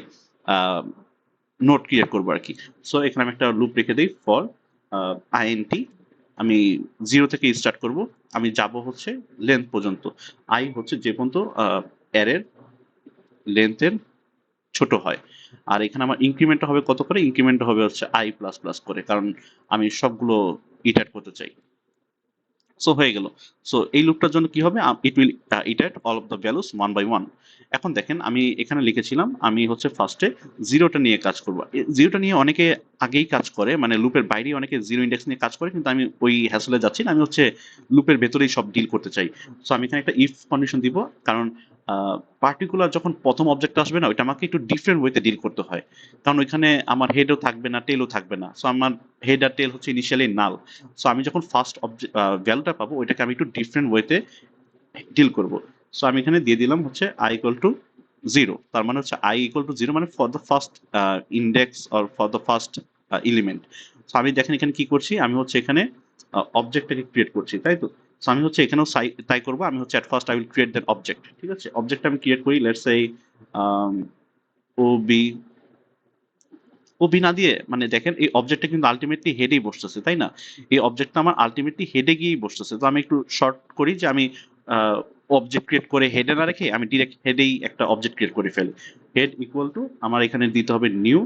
নোট ক্রিয়েট করবো আর কি। সো এখানে আমি একটা লুপ রেখে দিই ফর আইএনটি। আমি 0 থেকে স্টার্ট করব, আমি যাব হচ্ছে লেন্থ পর্যন্ত। আই হচ্ছে যে পর্যন্ত অ্যারের লেন্থের ছোট হয়। আর এখানে আমার ইনক্রিমেন্টটা হবে কত করে, ইনক্রিমেন্টটা হবে হচ্ছে আই প্লাস প্লাস করে, কারণ আমি সবগুলো ইটারেট করতে চাই। সো হয়ে গেল। সো এই লুপটার জন্য কি হবে, it will iterate all of the values one by one. এখন দেখেন আমি এখানে লিখেছিলাম আমি হচ্ছে ফার্স্টে জিরোটা নিয়ে কাজ করবো। জিরোটা নিয়ে অনেকে আগেই কাজ করে, মানে লুপের বাইরে অনেকে জিরো ইন্ডেক্স নিয়ে কাজ করে, কিন্তু আমি ওই হ্যাসলে যাচ্ছি না, আমি হচ্ছে লুপের ভেতরেই সব ডিল করতে চাই। সো আমি এখানে একটা ইফ কন্ডিশন দিব, কারণ পার্টিকুলার যখন প্রথম অবজেক্ট আসবে না, ওইটা আমাকে একটু ডিফারেন্ট ওয়েতে ডিল করতে হয়, কারণ ওইখানে আমার হেডও থাকবে না, টেলও থাকবে না। সো আমার হেড আর টেল হচ্ছে ইনিশিয়ালি নাল। সো আমি যখন ফার্স্ট ভ্যালুটা পাবো, ওইটাকে আমি একটু ডিফারেন্ট ওয়েতে ডিল করব। সো আমি এখানে দিয়ে দিলাম হচ্ছে আই ইকুয়াল টু জিরো। তার মানে হচ্ছে আই ইকুয়াল টু জিরো মানে for the first index or for the first element. So আমি দেখেন এখানে কি করছি, আমি হচ্ছে এখানে অবজেক্টটাকে ক্রিয়েট করছি, তাই তো। সো আমি হচ্ছে এখানেও তাই করবো, আমি হচ্ছে at first I will create that object. ঠিক আছে, অবজেক্ট আমি ক্রিয়েট করি, লেটস সে ও বি। না দিয়ে মানে দেখেন এই অবজেক্টটা কিন্তু আলটিমেটলি হেডেই বসতেছে, তাই না। এই অবজেক্টটা আমার আলটিমেটলি হেডে গিয়েই বসতেছে। তো আমি একটু শর্ট করি যে আমি অবজেক্ট ক্রিয়েট করে হেডে না রেখে আমি ডিরেক্ট হেডেই একটা অবজেক্ট ক্রিয়েট করে ফেলি। হেড ইকুয়াল টু আমার এখানে দিতে হবে নিউ।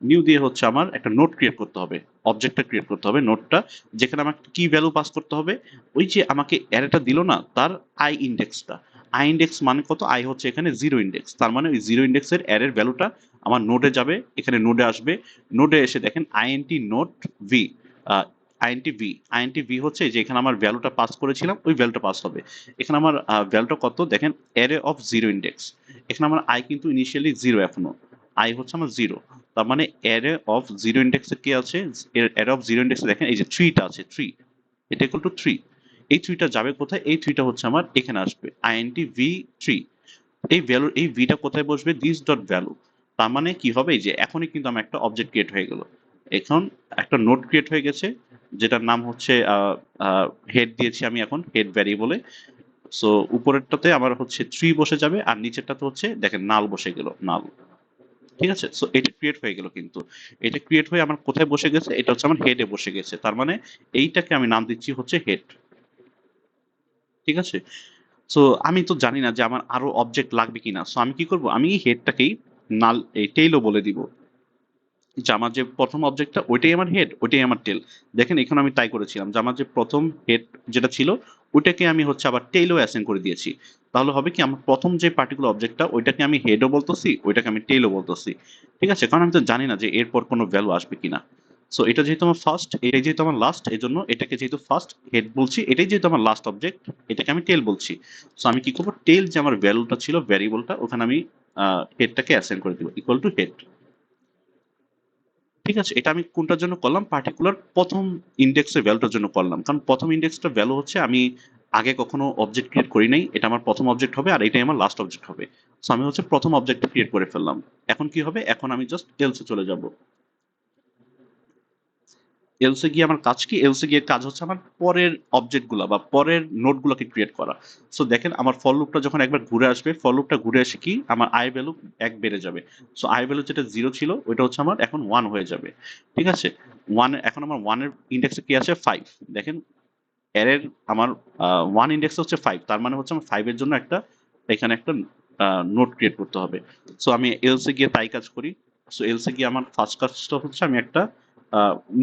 নিউ দিয়ে হচ্ছে আমার একটা নোট ক্রিয়েট করতে হবে, অবজেক্টটা ক্রিয়েট করতে হবে, নোটটা যেখানে আমাকে কি ভ্যালু পাস করতে হবে, ওই যে আমাকে অ্যারেটা দিল না তার আই ইন্ডেক্সটা। আই ইন্ডেক্স মানে কত, আই হচ্ছে এখানে জিরো ইন্ডেক্স, তার মানে ওই জিরো ইন্ডেক্সের অ্যারের ভ্যালুটা আমার নোডে যাবে, এখানে নোডে আসবে। নোডে এসে দেখেন int note V, int V হচ্ছে যে এখানে আমার ভ্যালুটা পাস করেছিলাম ওই ভ্যালুটা পাস হবে। এখানে আমার ভ্যালুটা কত দেখেন, অ্যারে অফ জিরো ইন্ডেক্স। এখানে আমার আই কিন্তু ইনিশিয়ালি জিরো, এখনো আই হচ্ছে আমার জিরো। তার মানে অ্যারে অফ জিরো ইন্ডেক্সে কি আছে, অ্যারে অফ জিরো ইন্ডেক্সে দেখেন এই যে থ্রিটা আছে, থ্রি, এটা ইকুয়াল টু থ্রি। এই থ্রিটা যাবে কোথায়, এই থ্রিটা হচ্ছে আমার এখানে আসবে আইএনটি ভি থ্রি। এই ভ্যালু, এই ভিটা কোথায় বসবে, দিস ডট ভ্যালু। তার মানে কি হবে, এই যে এখনই কিন্তু আমার একটা অবজেক্ট ক্রিয়েট হয়ে গেল। এখন একটা নোট ক্রিয়েট হয়ে গেছে, যেটার নাম হচ্ছে হেড দিয়েছি আমি এখন হেড ভ্যারিয়েবলে। সো উপরেরটাতে আমার হচ্ছে থ্রি বসে যাবে, আর নিচেরটাতে হচ্ছে দেখেন নাল বসে গেল, নাল। ঠিক আছে, সো এটা ক্রিয়েট হয়ে গেল, কিন্তু এটা ক্রিয়েট হয়ে আমার কোথায় বসে গেছে, এটা হচ্ছে আমার হেডে বসে গেছে। তার মানে এইটাকে আমি নাম দিচ্ছি হচ্ছে হেড। ঠিক আছে, সো আমি তো জানি না যে আমার আরো অবজেক্ট লাগবে কিনা। সো আমি কি করব, আমি হেডটাকেই নাল এই টেইলও বলে দিব, যে আমার যে প্রথম অবজেক্টটা ওইটাই আমার হেড, ওইটাই আমার টেল। দেখেন এখানে আমি তাই করেছিলাম যে আমার যে প্রথম হেড যেটা ছিল ওইটাকে আমি হচ্ছে আবার টেইলও অ্যাসাইন করে দিয়েছি। তাহলে হবে কি, আমার প্রথম যে পার্টিকুলার অবজেক্টটা ওইটাকে আমি হেডও বলতেছি, ওইটাকে আমি টেইলও বলতেছি। ঠিক আছে, কারণ আমি তো জানি না যে এরপর কোনো ভ্যালু আসবে কিনা। সো এটা যেহেতু আমার ফার্স্ট, এটাই যেহেতু আমার লাস্ট, এই জন্য এটাকে যেহেতু ফার্স্ট হেড বলছি, এটাই যেহেতু আমার লাস্ট অবজেক্ট, এটাকে আমি টেল বলছি। সো আমি কি করবো, টেল যে আমার ভ্যালুটা ছিল ভ্যারিয়েবলটা, ওখানে আমি হেডটাকে অ্যাসাইন করে দিব ইকুয়াল টু হেড। ঠিক আছে, এটা আমি কোনটার জন্য করলাম, পার্টিকুলার প্রথম ইন্ডেক্সের ভ্যালুটার জন্য করলাম, কারণ প্রথম ইন্ডেক্সটার ভ্যালু হচ্ছে আমি আগে কখনো অবজেক্ট ক্রিয়েট করি নাই, এটা আমার প্রথম অবজেক্ট হবে আর এটাই আমার লাস্ট অবজেক্ট হবে। সো আমি হচ্ছে প্রথম অবজেক্টটা ক্রিয়েট করে ফেললাম। এখন কি হবে, এখন আমি জাস্ট এলসে চলে যাব। এলসে গিয়ে আমার কাজ কি, এলসে গিয়ে কাজ হচ্ছে আমার পরের অবজেক্ট গুলা বা পরের নোট গুলাকে ক্রিয়েট করা। সো দেখেন আমার ফর লুপটা যখন একবার ঘুরে আসবে, ফর লুপটা ঘুরে এসে কি আমার আই ভ্যালু এক বেড়ে যাবে। সো আই ভ্যালু যেটা জিরো ছিল ওইটা হচ্ছে আমার এখন ওয়ান হয়ে যাবে। ঠিক আছে, ওয়ান, এখন আমার ওয়ানের ইন্ডেক্সে কি আছে, ফাইভ। দেখেন এর আমার ওয়ান ইন্ডেক্স হচ্ছে ফাইভ, তার মানে হচ্ছে আমার ফাইভের জন্য একটা এখানে একটা নোট ক্রিয়েট করতে হবে। সো আমি এলসে গিয়ে তাই কাজ করি। সো এলসে গিয়ে আমার ফার্স্ট কাজটা হচ্ছে আমি একটা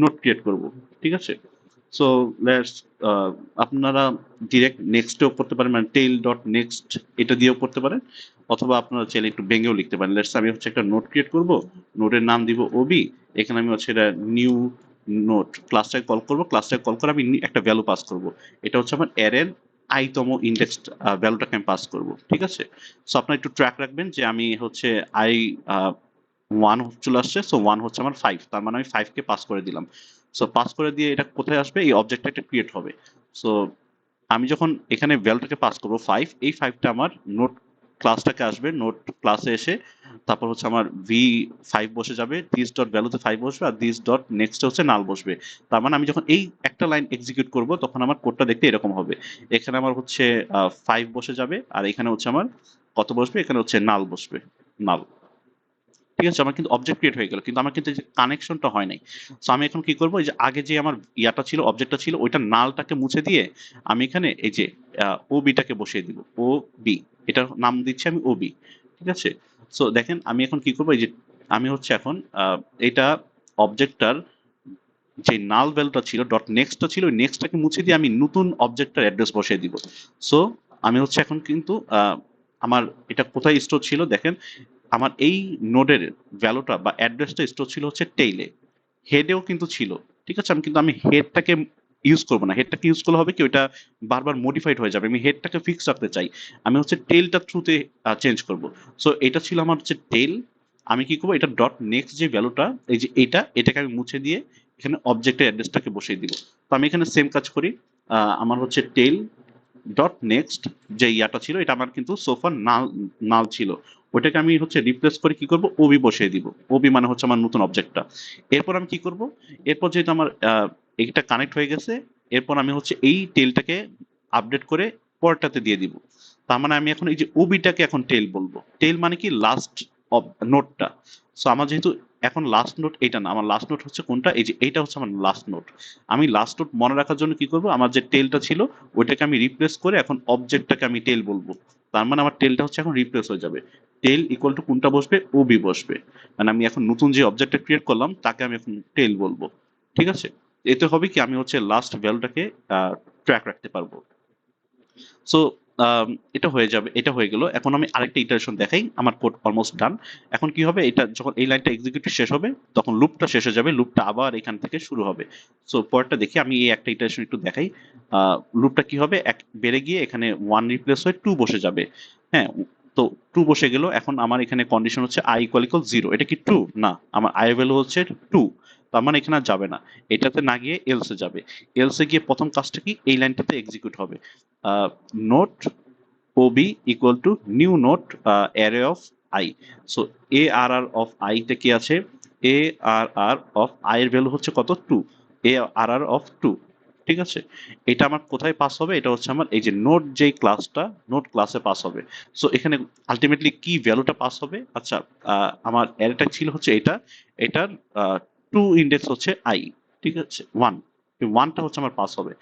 নোট ক্রিয়েট করব। ঠিক আছে, সো লেটস আপনারা ডিরেক্ট নেক্সটেও করতে পারেন, মানে টেইল ডট নেক্সট এটা দিয়েও করতে পারেন, অথবা আপনারা চাইলে একটু ভেঙেও লিখতে পারেন। লেটস আমি হচ্ছে একটা নোট ক্রিয়েট করব, নোটের নাম দিব ওবি। এখানে আমি হচ্ছে এটা নিউ নোট, ক্লাসটাকে কল করব, ক্লাসটাকে কল করে আমি একটা ভ্যালু পাস করব। এটা হচ্ছে আমার অ্যারের আইতম ইন্ডেক্স ভ্যালুটাকে আমি পাস করব। ঠিক আছে, সো আপনারা একটু ট্র্যাক রাখবেন যে আমি হচ্ছে আই ওয়ান চলে আসছে, সো ওয়ান হচ্ছে আমার ফাইভ, তার মানে আমি ফাইভকে পাস করে দিলাম। সো পাস করে দিয়ে এটা কোথায় আসবে, এই অবজেক্টটা একটা ক্রিয়েট হবে। সো আমি যখন এখানে ভ্যালুটাকে পাস করবো ফাইভ, এই ফাইভটা আমার নোট ক্লাসটাকে আসবে, নোট ক্লাসে এসে তারপর হচ্ছে আমার ভি ফাইভ বসে যাবে, দিস ডট ভ্যালুতে ফাইভ বসবে, আর দিস ডট নেক্সট হচ্ছে নাল বসবে। তার মানে আমি যখন এই একটা লাইন এক্সিকিউট করব তখন আমার কোডটা দেখতে এরকম হবে। এখানে আমার হচ্ছে ফাইভ বসে যাবে, আর এখানে হচ্ছে আমার কত বসবে, এখানে হচ্ছে নাল বসবে, নাল। ঠিক আছে, আমার কিন্তু অবজেক্ট ক্রিয়েট হয়ে গেল, কিন্তু আমার কিন্তু এই যে কানেকশনটা হয় নাই। সো আমি এখন কি করবো, এই যে আগে যে আমার ইয়াটা ছিল, অবজেক্টটা ছিল, ওইটা নালটাকে মুছে দিয়ে আমি এখানে এই যে ও বিটাকে বসিয়ে দিব, ও বি, এটার নাম দিচ্ছি আমি ও বি। ঠিক আছে, সো দেখেন আমি এখন কি করবো, এই যে আমি হচ্ছে এখন এটা অবজেক্টটার যে নাল ভ্যালুটা ছিল, ডট নেক্সটটা ছিল, ওই নেক্সটটাকে মুছে দিয়ে আমি নতুন অবজেক্টটার অ্যাড্রেস বসিয়ে দিব। সো আমি হচ্ছে এখন কিন্তু আমার এটা কোথায় স্টোর ছিল দেখেন, আমার এই নোডের ভ্যালুটা বা অ্যাড্রেসটা স্টোর ছিল হচ্ছে টেইলে, হেডেও কিন্তু ছিল। ঠিক আছে, আমি হেডটাকে ইউজ করবো না, হেডটাকে ইউজ করলে হবে কি, ওইটা বারবার মডিফাইড হয়ে যাবে, আমি হেডটাকে ফিক্স রাখতে চাই, আমি হচ্ছে টেলটা থ্রুতে চেঞ্জ করব। সো এটা ছিল আমার হচ্ছে টেল, আমি কি করবো, এটা ডট নেক্সট যে ভ্যালুটা, এই যে এটাকে আমি মুছে দিয়ে এখানে অবজেক্টের অ্যাড্রেসটাকে বসিয়ে দিব। তো আমি এখানে সেম কাজ করি, আমার হচ্ছে টেল ডট নেক্সট যে ইয়াটা ছিল, এটা আমার কিন্তু সোফার নাল নাল ছিল, ওইটাকে আমি হচ্ছে রিপ্লেস করে কি করব, ওবি বসিয়ে দিব। ওবি মানে হচ্ছে আমার নতুন অবজেক্টটা। এরপর আমি কি করব, এরপর যেহেতু আমার এটা কানেক্ট হয়ে গেছে, এরপর আমি হচ্ছে এই টেলটাকে আপডেট করে পরেরটাতে দিয়ে দিব। তার মানে আমি এখন এই যে ওবিটাকে এখন টেল বলবো, টেল মানে কি লাস্ট নোটটা। সো আমার যেহেতু এখন লাস্ট নোট এইটা না, আমার লাস্ট নোট হচ্ছে কোনটা, এই যে এইটা হচ্ছে আমার লাস্ট নোট। আমি লাস্ট নোট মনে রাখার জন্য কি করব, আমার যে টেলটা ছিল ওইটাকে আমি রিপ্লেস করে এখন অবজেক্টটাকে আমি টেল বলবো। তার মানে আমার টেলটা হচ্ছে এখন রিপ্লেস হয়ে যাবে, টেল ইকুয়াল টু কোনটা বসবে, ওবি বসবে। মানে আমি এখন নতুন যে অবজেক্টটা ক্রিয়েট করলাম তাকে আমি এখন টেল বলবো। ঠিক আছে, এতে হবে কি, আমি হচ্ছে লাস্ট ভ্যালুটাকে ট্র্যাক রাখতে পারবো। সো এটা হয়ে যাবে, এটা হয়ে গেল। এখন আমি আরেকটা ইটারেশন দেখাই, আমার কোড অলমোস্ট ডান। এখন কি হবে, এটা যখন এই লাইনটা এক্সিকিউট শেষ হবে তখন লুপটা শেষ হয়ে যাবে, লুপটা আবার এখান থেকে শুরু হবে। সো পরেরটা দেখি, আমি এই একটা ইটারেশন একটু দেখাই। লুপটা কি হবে, এক বেড়ে গিয়ে এখানে ওয়ান রিপ্লেস হয়ে টু বসে যাবে। হ্যাঁ, তো টু বসে গেল, এখন আমার এখানে কন্ডিশন হচ্ছে আই ইকুয়াল ইকুয়াল জিরো, এটা কি ট্রু না, আমার আই ভ্যালু হচ্ছে টু, তার মানে এখানে আর যাবে না, এটাতে না গিয়ে এলসে যাবে। এলসে গিয়ে প্রথম কাজটা কি, এই লাইনটাতে এক্সিকিউট হবে, node OB equal to new node array of I. So A R R of আইতে কি আছে, A R R of I এর ভ্যালু হচ্ছে কত, two, A R R of two. ঠিক আছে, এটা আমার কোথায় পাস হবে, এটা হচ্ছে আমার এই যে নোট যেই ক্লাসটা, নোট ক্লাসে পাস হবে। সো এখানে আলটিমেটলি কি ভ্যালুটা পাস হবে, আচ্ছা আমার অ্যারেটা ছিল হচ্ছে এটা, এটার টু ইন্ডেক্স হচ্ছে আই। ঠিক আছে, ওয়ান, ওয়ানটা হচ্ছে আমার পাস হবে।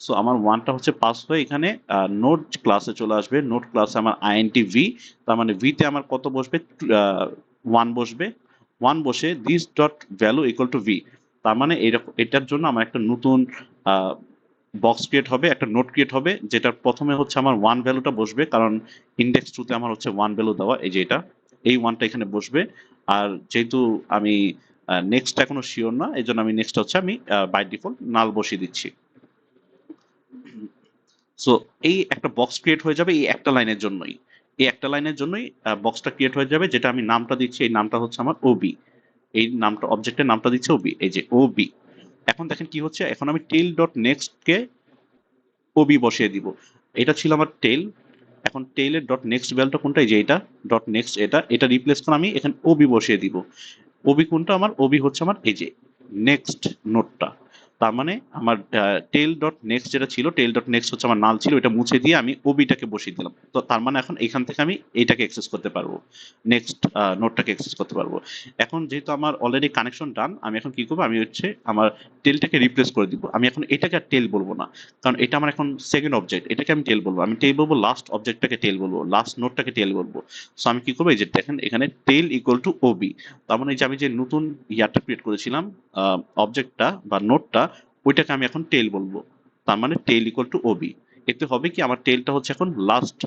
সো আমার ওয়ানটা হচ্ছে পাস হয়ে এখানে নোট ক্লাসে চলে আসবে, নোট ক্লাসে আমার আইএনটি ভি, তার মানে ভিতে আমার কত বসবে, ওয়ান বসবে। ওয়ান বসে this dot value equal to V, তার মানে এরকম, এটার জন্য আমার একটা নতুন বক্স ক্রিয়েট হবে, একটা নোট ক্রিয়েট হবে, যেটার প্রথমে হচ্ছে আমার ওয়ান ভ্যালুটা বসবে, কারণ ইন্ডেক্স টুতে আমার হচ্ছে ওয়ান ভ্যালু দেওয়া, এই যে এটা, এই ওয়ানটা এখানে বসবে। আর যেহেতু আমি নেক্সট এখনো শিওর না, এই জন্য আমি নেক্সট হচ্ছে আমি বাই ডিফল্ট নাল বসিয়ে দিচ্ছি। সো এই একটা বক্স ক্রিয়েট হয়ে যাবে এই একটা লাইনের জন্যই, এই একটা লাইনের জন্যই বক্সটা ক্রিয়েট হয়ে যাবে, যেটা আমি নামটা দিচ্ছি, এই নামটা হচ্ছে আমার ওবি, এই নামটা অবজেক্টের নামটা দিচ্ছে ওবি, এই যে ওবি। এখন দেখেন কি হচ্ছে, এখন আমি টেল ডট নেক্সট কে ওবি বসিয়ে দিব, এটা ছিল আমার টেল। এখন টেইলের ডট নেক্সট ভ্যালুটা কোনটা, এই যে এটা ডট নেক্সট, এটা এটা রিপ্লেস করে আমি এখানে ওবি বসিয়ে দিব। ওবি কোনটা, আমার ওবি হচ্ছে আমার এই যে নেক্সট নোটটা। তার মানে আমার টেল ডট নেক্সট যেটা ছিল, টেল ডট নেক্সট হচ্ছে আমার নাল ছিল, এটা মুছে দিয়ে আমি ওবিটাকে বসিয়ে দিলাম। তো তার মানে এখন এখান থেকে আমি এইটাকে অ্যাক্সেস করতে পারবো, নেক্সট নোটটাকে অ্যাক্সেস করতে পারবো। এখন যেহেতু আমার অলরেডি কানেকশন ডান, আমি এখন কি করবো, আমি হচ্ছে আমার টেলটাকে রিপ্লেস করে দিব, আমি এখন এটাকে আর টেল বলবো না, কারণ এটা আমার এখন সেকেন্ড অবজেক্ট, এটাকে আমি টেল বলবো, আমি টেল বলবো লাস্ট অবজেক্টটাকে টেল বলবো, লাস্ট নোটটাকে টেল বলবো। সো আমি কি করবো, এই যে দেখেন এখানে টেল ইকুয়াল টু ওবি, তার মানে এই যে আমি যে নতুন ইয়ারটা ক্রিয়েট করেছিলাম, অবজেক্টটা বা নোটটা, ওইটাকে আমি এখন টেল বলবো। তার মানে টেল ইকুয়াল টু ওবি। এতে হবে কি, আমার টেলটা হচ্ছে এখন লাস্ট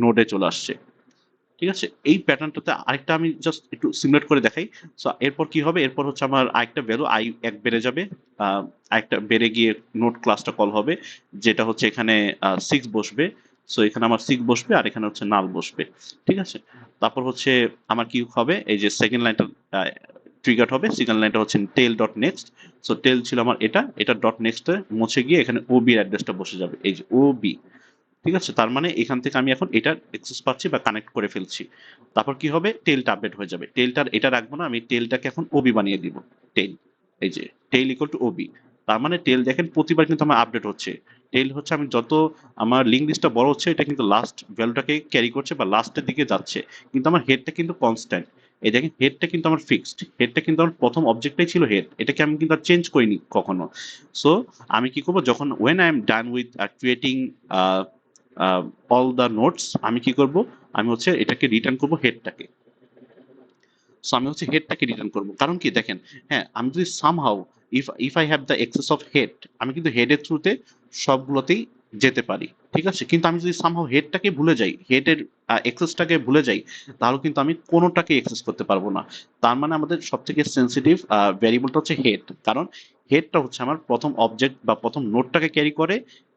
নোডে চলে আসছে। ঠিক আছে, এই প্যাটার্নটাতে আরেকটা আমি জাস্ট একটু সিমুলেট করে দেখাই। সো এরপর কি হবে, এরপর হচ্ছে আমার আরেকটা ভ্যালু আই এক বেড়ে যাবে, আরেকটা বেড়ে গিয়ে নোট ক্লাসটা কল হবে, যেটা হচ্ছে এখানে সিক্স বসবে। সো এখানে আমার সিক বসবে আর এখানে হচ্ছে নাল বসবে, ঠিক আছে। তারপর হচ্ছে আমার কি হবে, এই যে সেকেন্ড লাইনটা ট্রিগার হবে, সেকেন্ড লাইনটা হচ্ছে টেল ডট নেক্সট। সো টেল ছিল আমার এটা ডট নেক্সট মুছে গিয়ে এখানে ওবি এর অ্যাড্রেসটা বসে যাবে, এই যে ওবি, ঠিক আছে। তার মানে এখান থেকে আমি এখন এটার অ্যাক্সেস পাচ্ছি বা কানেক্ট করে ফেলছি। তারপর কি হবে, টেলটা আপডেট হয়ে যাবে। টেলটার এটা রাখবো না, আমি টেলটাকে এখন ওবি বানিয়ে দিব। টেল, এই যে টেল ইকুয়াল টু ওবি। তার মানে টেল দেখেন প্রতিবার কিন্তু আমার আপডেট হচ্ছে। টেল হচ্ছে আমি যত আমার লিঙ্ক লিস্টটা বড় হচ্ছে এটা কিন্তু লাস্ট ভ্যালুটাকে ক্যারি করছে বা লাস্টের দিকে যাচ্ছে, কিন্তু আমার হেডটা কিন্তু কনস্ট্যান্ট। এই দেখেন হেডটা কিন্তু আমার ফিক্সড, হেডটা কিন্তু আমার প্রথম অবজেক্টটাই ছিল হেড, এটাকে আমি কিন্তু আর চেঞ্জ করিনি কখনো। সো আমি কি করবো, যখন when I am done with creating all the nodes, আমি কি করব, আমি হচ্ছে এটাকে রিটার্ন করব হেডটাকে। সো আমি হচ্ছে হেডটাকে রিটার্ন করব, কারণ কি দেখেন, হ্যাঁ আমি যদি somehow if I have the access of head, আমি কিন্তু হেডের থ্রুতে সবগুলোতেই যেতে পারি, ঠিক আছে। কিন্তু আমি যদি সামহাউ হেডটাকে ভুলে যাই, হেডের এক্সেসটাকে ভুলে যাই, তাহলে কিন্তু আমি কোনোটাকে এক্সেস করতে পারবো না। তার মানে আমাদের সব থেকে সেন্সিটিভ ভ্যারিয়েবলটা হচ্ছে হেড, কারণ হেডটা হচ্ছে আমার প্রথম অবজেক্ট বা প্রথম নোটটাকে ক্যারি করে।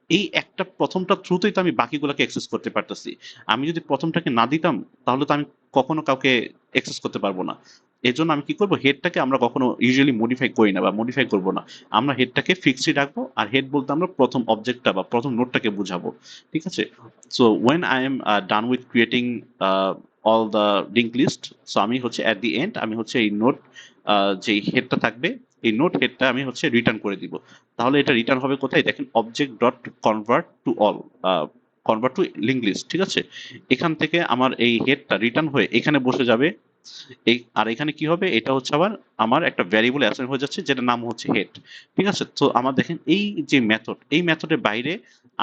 এই একটা প্রথমটা থ্রুতেই তো আমি বাকিগুলোকে অ্যাক্সেস করতে পারতেছি। আমি যদি প্রথমটাকে না দিতাম, তাহলে তো আমি কখনো কাউকে অ্যাক্সেস করতে পারবো না। এজন্য আমি কি করব, হেডটাকে আমরা কখনো ইউজুয়ালি মডিফাই করি না বা মডিফাই করব না। আমরা হেডটাকে ফিক্সড রাখবো, আর হেড বলতে আমরা প্রথম অবজেক্টটা বা প্রথম নোটটাকে বুঝাবো, ঠিক আছে। So when I am done with creating all the link list, so আমি হচ্ছে এট দি এন্ড আমি হচ্ছে এই নোট যে হেডটা থাকবে, এই নোট হেডটা আমি হচ্ছে রিটার্ন করে দিব। তাহলে এটা রিটার্ন হবে কোথায়, দেখেন object dot convert to all, convert to link list, ঠিক আছে। এখান থেকে আমার এই হেডটা রিটার্ন হয়ে এখানে বসে যাবে। এই আর এখানে কি হবে, এটা হচ্ছে আবার আমার একটা ভ্যারিয়েবল অ্যাসাইন হয়ে যাচ্ছে যেটা নাম হচ্ছে হেড, ঠিক আছে। তো আমার দেখেন এই যে মেথড, এই মেথডের বাইরে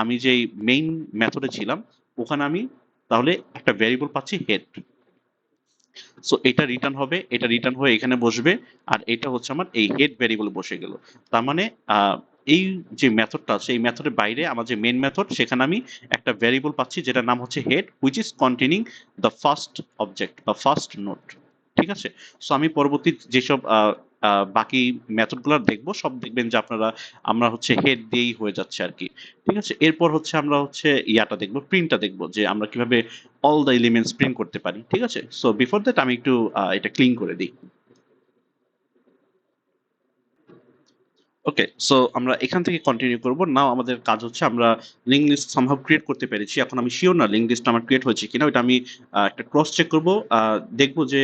আমি যে মেইন মেথডে ছিলাম, ওখানে আমি তাহলে একটা ভ্যারিয়েবল পাচ্ছি হেড। সো এটা রিটার্ন হবে, এটা রিটার্ন হয়ে এখানে বসবে, আর এটা হচ্ছে আমার এই হেড ভ্যারিয়েবল বসে গেল। তার মানে এই যে মেথডটা আছে, এই মেথডের বাইরে আমার যে মেইন মেথড, সেখানে আমি একটা ভ্যারিয়েবল পাচ্ছি যেটার নাম হচ্ছে head, which is containing the first object বা ফার্স্ট নোট, ঠিক আছে। সো আমি পরবর্তী যেসব বাকি মেথডগুলো দেখবো, সব দেখবেন যে আপনারা আমরা হচ্ছে হেড দিয়েই হয়ে যাচ্ছে আর কি, ঠিক আছে। এরপর হচ্ছে আমরা হচ্ছে ইয়াটা দেখবো, প্রিন্টটা দেখবো, যে আমরা কিভাবে অল দ্য এলিমেন্টস প্রিন্ট করতে পারি, ঠিক আছে। সো বিফোর দ্যাট আমি একটু এটা ক্লিন করে দিই। ওকে, সো আমরা এখান থেকে কন্টিনিউ করব। নাও আমাদের কাজ হচ্ছে আমরা লিঙ্ক লিস্ট সামহাউ ক্রিয়েট করতে পেরেছি। এখন আমি শিওর না লিঙ্ক লিস্ট আমার ক্রিয়েট হয়েছে কিনা, ওটা আমি একটা ক্রস চেক করব, দেখব যে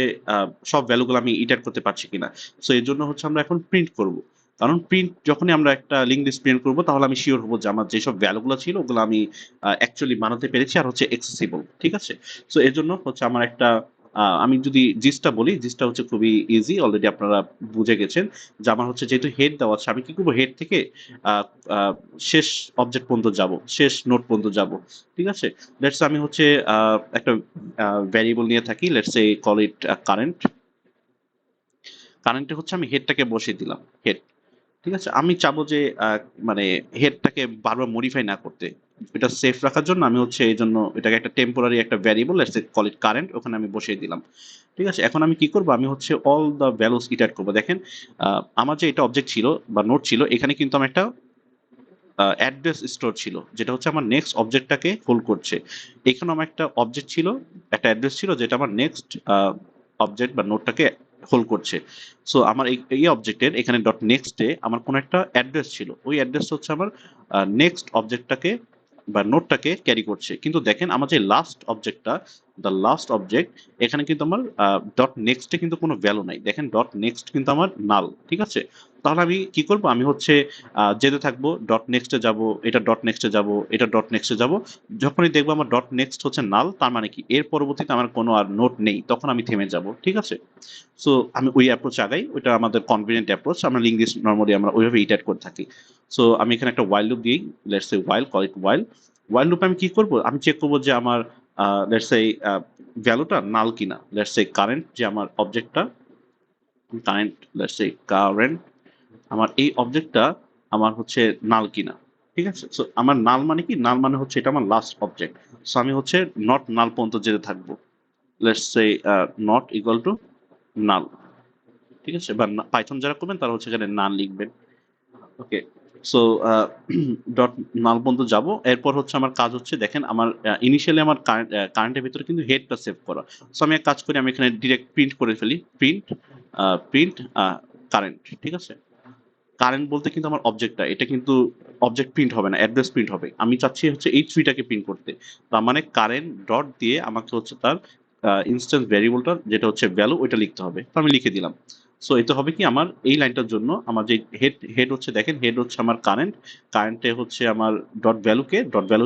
সব ভ্যালুগুলো আমি ইটার করতে পারছি কিনা। সো এর জন্য হচ্ছে আমরা এখন প্রিন্ট করব, কারণ প্রিন্ট যখনই আমরা একটা লিঙ্ক লিস্ট প্রিন্ট করব, তাহলে আমি শিওর হব যে আমার যেসব ভ্যালুগুলো ছিল ওগুলো আমি অ্যাকচুয়ালি বানাতে পেরেছি আর হচ্ছে এক্সেসিবল, ঠিক আছে। সো এর জন্য হচ্ছে আমার একটা আমি যদি জিসটা বলি, জিসটা হচ্ছে খুবই ইজি, অলরেডি আপনারা বুঝে গেছেন যে আমার হচ্ছে যেহেতু হেড দেওয়া আছে, আমি কি করবো, হেড থেকে আহ, আহ, শেষ অবজেক্ট পর্যন্ত যাব, শেষ নোট পর্যন্ত যাব, ঠিক আছে। লেটস আমি হচ্ছে একটা ভ্যারিয়েবল নিয়ে থাকি, let's say call it current. কারেন্টে হচ্ছে আমি হেডটাকে বসিয়ে দিলাম, হেড, ঠিক আছে। আমি চাবো যে মানে হেডটাকে বারবার মডিফাই না করতে, এটা সেফ রাখার জন্য আমি হচ্ছে এই জন্য এটাকে একটা টেম্পোরারি একটা variable, let's say call it current, ওখানে আমি বসিয়ে দিলাম, ঠিক আছে। এখন আমি কি করব, আমি হচ্ছে অল দ্য ভ্যালুস ইটারেট করব। দেখেন আমার যে এটা অবজেক্ট ছিল বা নোট ছিল, এখানে কিন্তু আমার একটা অ্যাড্রেস স্টোর ছিল, যেটা হচ্ছে আমার নেক্সট অবজেক্টটাকে হোল্ড করছে। এখানে আমার একটা অবজেক্ট ছিল, একটা অ্যাড্রেস ছিল, যেটা আমার নেক্সট অবজেক্ট বা নোটটাকে হোল্ড করছে। সো আমার এই অবজেক্টের এখানে ডট নেক্সটে আমার কোনো একটা অ্যাড্রেস ছিল, ওই অ্যাড্রেসটা হচ্ছে আমার নেক্সট অবজেক্টটাকে বা নোটটাকে ক্যারি করছে। কিন্তু দেখেন আমার যে লাস্ট অবজেক্টটা, দ্য লাস্ট অবজেক্ট, এখানে কিন্তু আমার ডট নেক্সটে কিন্তু কোনো ভ্যালু নাই, দেখেন ডট নেক্সট কিন্তু আমার নাল, ঠিক আছে। তাহলে আমি কি করব, আমি হচ্ছে যেতে থাকবো, ডট নেক্সটে যাব, এটা ডট নেক্সটে যাব, এটা ডট নেক্সটে যাব। যখনই দেখবো আমার ডট নেক্সট হচ্ছে নাল, তার মানে কি এর পরবর্তীতে আমার কোনো আর নোট নেই, তখন আমি থেমে যাব, ঠিক আছে। সো আমি ওই অ্যাপ্রোচ আগাই, ওইটা আমাদের কনভিনিয়েন্ট অ্যাপ্রোচ, আমরা লিঙ্গুইস্ট নরমালি আমরা ওইভাবে ইটারেট করে থাকি। সো আমি এখানে একটা ওয়াইল লুপ দিই, let's say while, call it while. While লুপে আমি কি করব, আমি চেক করব যে আমার লেটস সে ভ্যালুটা নাল কিনা, লেটস সে কারেন্ট যে আমার অবজেক্টটা, কারেন্ট, লেটস সে কারেন্ট, আমার এই অবজেক্টটা আমার হচ্ছে নাল কিনা, ঠিক আছে। সো আমার নাল মানে কি, নাল মানে হচ্ছে এটা আমার লাস্ট অবজেক্ট। সো আমি হচ্ছে নট নাল পর্যন্ত যেতে থাকবো, let's say not equal to নাল, ঠিক আছে। বা পাইথন যারা করবেন তারা হচ্ছে এখানে নাল লিখবেন, ওকে। সো ডট নাল পর্যন্ত যাব। এরপর হচ্ছে আমার কাজ হচ্ছে দেখেন আমার ইনিশিয়ালি আমার কারেন্টের ভিতরে কিন্তু হেডটা সেভ করা। সো আমি এক কাজ করি, আমি এখানে ডিরেক্ট প্রিন্ট করে ফেলি। Print current. ঠিক আছে? কারেন্ট বলতে কিন্তু আমার অবজেক্টটা, এটা কিন্তু অবজেক্ট প্রিন্ট হবে না, অ্যাড্রেস প্রিন্ট হবে। আমি চাচ্ছি হচ্ছে এই ট্রিটাকে প্রিন্ট করতে। তার মানে কারেন্ট ডট দিয়ে আমাকে হচ্ছে তার ইনস্ট্যান্স ভ্যারিয়েবলটা যেটা হচ্ছে ভ্যালু ওইটা লিখতে হবে। তো আমি লিখে দিলাম। সো এটা হবে কি আমার এই লাইনটার জন্য আমার যে হেড হেড হচ্ছে দেখেন হেড হচ্ছে আমার কারেন্ট, কারেন্টে হচ্ছে আমার ডট ভ্যালু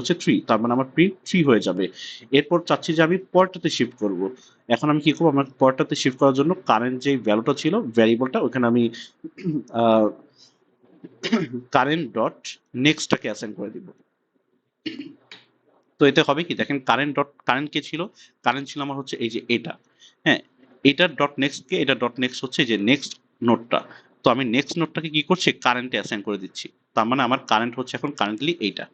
হচ্ছে 3, তার মানে আমার প্রিন্ট 3 হয়ে যাবে। এরপর চাচ্ছি যে আমি পরেরটাতে শিফট করব। এখন আমি কি করবো, আমার পরেরটাতে শিফট করার জন্য কারেন্ট যে ভ্যালুটা ছিল ভ্যারিয়েবলটা ওখানে আমি আহ কারেন্ট ডট নেক্সটটাকে অ্যাসাইন করে দিব। তো এতে হবে কি দেখেন কারেন্ট কে ছিল, কারেন্ট ছিল আমার হচ্ছে এই যে এটা। হ্যাঁ, এটার ডট নেক্সট কে, এটা ডট নেক্সট হচ্ছে যে নেক্সট নোডটা। তো আমি নেক্সট নোডটাকে কি করছি, কারেন্টে অ্যাসাইন করে দিচ্ছি। তার মানে আমার কারেন্ট হচ্ছে এখন কারেন্টলি এইটা।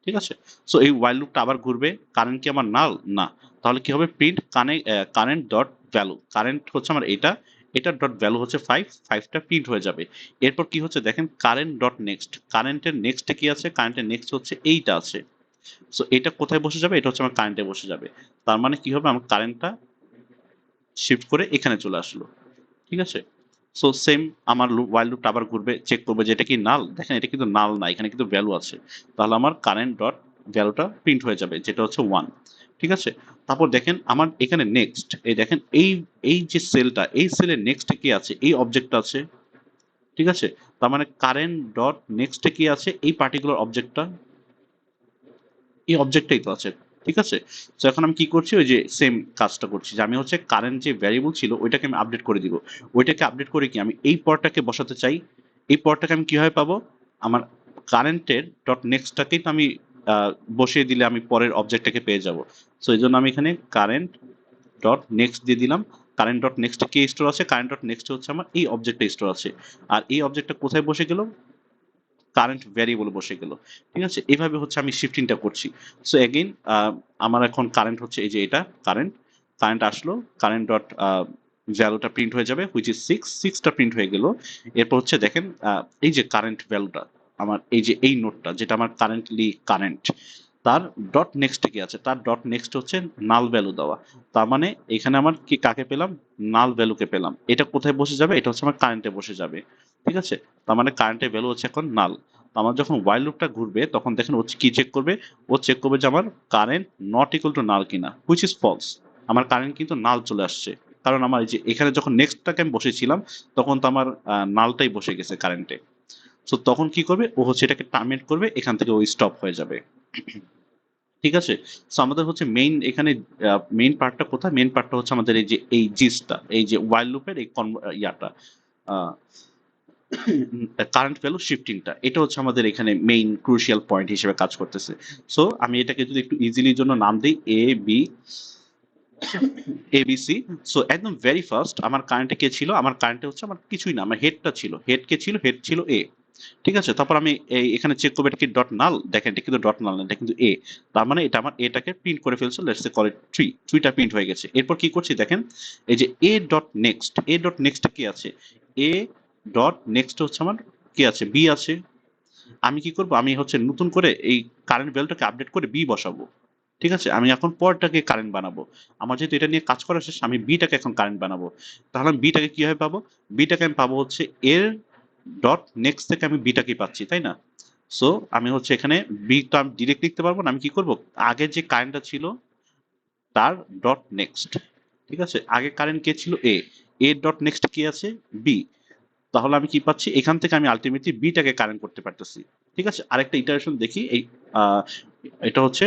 ঠিক আছে? সো এই while লুপটা আবার ঘুরবে। কারেন্ট কি আমার নাল? না। তাহলে কি হবে, print current dot value. Current হচ্ছে আমার এটা, এটার ডট ভ্যালু হচ্ছে 5, 5টা প্রিন্ট হয়ে যাবে। এরপর কি হচ্ছে দেখেন কারেন্ট ডট নেক্সট। কারেন্টের নেক্সটে কি আছে? কারেন্টের নেক্সট হচ্ছে এইটা আছে। সো এটা কোথায় বসে যাবে? এটা হচ্ছে আমার কারেন্টে বসে যাবে। তার মানে কি হবে, আমার কারেন্টটা শিফট করে এখানে চলে আসলো। ঠিক আছে? সো সেম আমার while লুপটা আবার ঘুরবে, চেক করবে যে এটা কি নাল। দেখেন এটা কিন্তু নাল না, এখানে কিন্তু ভ্যালু আছে। তাহলে আমার কারেন্ট ডট ভ্যালুটা প্রিন্ট হয়ে যাবে যেটা হচ্ছে 1। ঠিক আছে? তারপর দেখেন আমার এখানে নেক্সট, এই দেখেন এই যে সেলটা, এই সেলের নেক্সটে কি আছে? এই অবজেক্টটা আছে। ঠিক আছে? তার মানে কারেন্ট ডট নেক্সটে কি আছে? এই পার্টিকুলার অবজেক্টটা, এই অবজেক্টটাই তো আছে। ঠিক আছে? তো এখন আমি কি করছি, ওই যে সেম কাজটা করছি যে আমি হচ্ছে কারেন্ট যে ভ্যারিয়েবল ছিল ওইটাকে আমি আপডেট করে দিব। ওইটাকে আপডেট করে কি আমি এই পদটাকে বসাতে চাই। এই পদটাকে আমি কিভাবে পাবো, আমার কারেন্টের ডট নেক্সটটাকেই তো আমি আহ, বসিয়ে দিলে আমি পরের অবজেক্টটাকে পেয়ে যাব। সো এই জন্য আমি এখানে কারেন্ট ডট নেক্সট দিয়ে দিলাম। কারেন্ট ডট নেক্সট কে স্টোর আছে? কারেন্ট ডট নেক্সট হচ্ছে আমার এই অবজেক্টটা স্টোর আছে। আর এই অবজেক্টটা কোথায় বসে গেল? কারেন্ট ভ্যারিয়েবল বসে গেল। ঠিক আছে? এভাবে হচ্ছে আমি শিফটিংটা করছি। সো এগেইন আমার এখন কারেন্ট হচ্ছে এই যে এটা কারেন্ট, কারেন্ট আসলো, কারেন্ট ডট ভ্যালুটা প্রিন্ট হয়ে যাবে হুইচ ইজ 6, 6টা প্রিন্ট হয়ে গেল। এরপর হচ্ছে দেখেন এই যে কারেন্ট ভ্যালুটা আমার এই যে এই নোটটা যেটা আমার কারেন্টলি কারেন্ট, তার ডট নেক্সট কি আছে? তার ডট নেক্সট হচ্ছে নাল ভ্যালু দেওয়া। তার মানে এখানে আমার কি কাকে পেলাম? নাল ভ্যালুকে পেলাম। এটা কোথায় বসে যাবে? এটা হচ্ছে আমার কারেন্টে বসে যাবে। ঠিক আছে? তার মানে কারেন্টের ভ্যালু হচ্ছে এখন নাল। আমার যখন while লুপটা ঘুরবে তখন দেখেন ও কি চেক করবে, ও চেক করবে যে আমার কারেন্ট নট ইকুয়াল টু নাল কিনা, হুইচ ইজ ফলস। আমার কারেন্ট কিন্তু নাল চলে আসছে, কারণ আমার এই যে এখানে যখন নেক্সটটাকে আমি বসেছিলাম তখন তো আমার নালটাই বসে গেছে কারেন্টে। সো তখন কি করবে, ও হচ্ছে এটাকে টার্মিনেট করবে, এখান থেকে ওই স্টপ হয়ে যাবে। ঠিক আছে? সো আমাদের হচ্ছে মেইন এখানে মেইন পার্টটা কোথায়? মেইন পার্টটা হচ্ছে আমাদের এই যে এই জিসটা, এই যে while লুপের এই ইয়াটা কারেন্ট ভ্যালু শিফটিংটা, এটা হচ্ছে আমাদের এখানে মেইন ক্রুশিয়াল পয়েন্ট হিসেবে কাজ করতেছে। সো আমি এটাকে যদি একটু ইজিলির জন্য নাম দিই এবিসি। সো একদম ভেরি ফার্স্ট আমার কারেন্টে কে ছিল? আমার কারেন্টে হচ্ছে আমার কিছুই না, আমার হেডটা ছিল। হেড কে ছিল? হেড ছিল এ। ঠিক আছে? তারপর আমি এখানে চেক করবো এটা কি ডট নাল। দেখেন এটা কিন্তু ডট নাল না, এটা কিন্তু এ। তার মানে এটা আমার এটাকে প্রিন্ট করে ফেলছে, লেটস সে কল ইট 3, 3টা প্রিন্ট হয়ে গেছে। এরপর কি করছি দেখেন, এই যে এ dot next, A dot next কি আছে? এ ডট নেক্সট হচ্ছে আমার কি আছে? বি আছে। আমি কি করব, আমি হচ্ছে নতুন করে এই কারেন্ট ভ্যালুটাকে আপডেট করে বি বসাবো। ঠিক আছে? আমি এখন পরটাকে কারেন্ট বানাবো। আমার যেহেতু এটা নিয়ে কাজ করা শেষ, আমি বিটাকে এখন কারেন্ট বানাবো। তাহলে আমি বিটাকে কিভাবে পাবো? বিটাকে আমি পাবো হচ্ছে এর ডট নেক্সট থেকে আমি বিটাকে পাচ্ছি, তাই না? সো আমি হচ্ছে এখানে বি তো আমি ডিরেক্ট লিখতে পারবো না, আমি কি করব, আগের যে কারেন্টটা ছিল তার ডট নেক্সট। ঠিক আছে? আগে কারেন্ট কে ছিল? এ। এ ডট নেক্সট কি আছে? বি। তাহলে আমি কি পাচ্ছি? এখান থেকে আমি আলটিমেটলি বিটাকে কারেন্ট করতে পারতেছি। ঠিক আছে? আরেকটা ইটারেশন দেখি এই আহ, এটা হচ্ছে,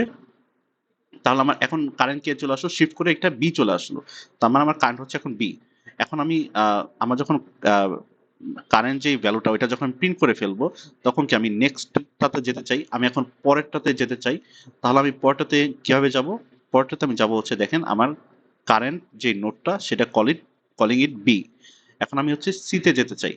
তাহলে আমার এখন কারেন্ট কে চলে আসলো, শিফট করে একটা বি চলে আসলো। তার মানে আমার কারেন্ট হচ্ছে এখন বি। এখন আমি আমার যখন কারেন্ট যে ভ্যালুটা ওইটা যখন প্রিন্ট করে ফেলবো তখন কি আমি নেক্সটটাতে যেতে চাই, আমি এখন পরেরটাতে যেতে চাই। তাহলে আমি পরেরটাতে কিভাবে যাব? পরেরটাতে আমি যাব হচ্ছে দেখেন আমার কারেন্ট যে নোটটা সেটা কলিং ইট বি। এখন আমি হচ্ছে সি তে যেতে চাই।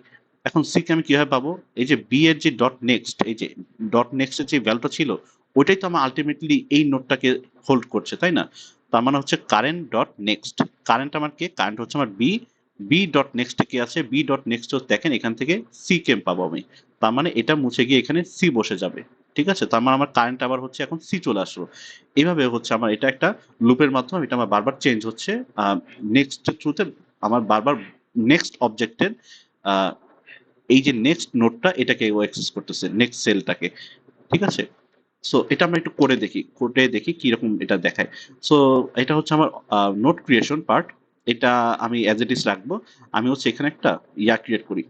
এখন সি কে আমি কিভাবে পাবো? এই যে বি এর যে ডট নেক্সট, এই যে ডট নেক্সট এর যে ভ্যালুটা ছিল ওইটাই তো আমার আলটিমেটলি এই নোটটাকে হোল্ড করছে, তাই না? তার মানে হচ্ছে কারেন্ট ডট নেক্সট। কারেন্ট আমার কে? কারেন্ট হচ্ছে আমার বি। বি ডট নেক্সট কি আছে? বি ডট নেক্সট দেখেন এখান থেকে সি কে পাবো আমি। তার মানে এটা মুছে গিয়ে এখানে সি বসে যাবে। ঠিক আছে, তার মানে আমার কারেন্ট আবার হচ্ছে এখন সি চলে আসলো। এইভাবে হচ্ছে আমার এটা একটা লুপের মাধ্যমে এটা আমার বারবার চেঞ্জ হচ্ছে। নেক্সট থ্রুতে আমার বারবার নেক্সট অবজেক্টের এই যে নেক্সট নোডটা এটাকে ও অ্যাক্সেস করতেছে, নেক্সট সেলটাকে। ঠিক আছে, সো এটা আমরা একটু করে দেখি, কোডে দেখি কিরকম এটা দেখায়। সো এটা হচ্ছে আমার নোট ক্রিয়েশন পার্ট। এটা আমি অ্যাজ ইট ইজ রাখবো। আমি হচ্ছে এখানে একটা ক্রিয়েট করি,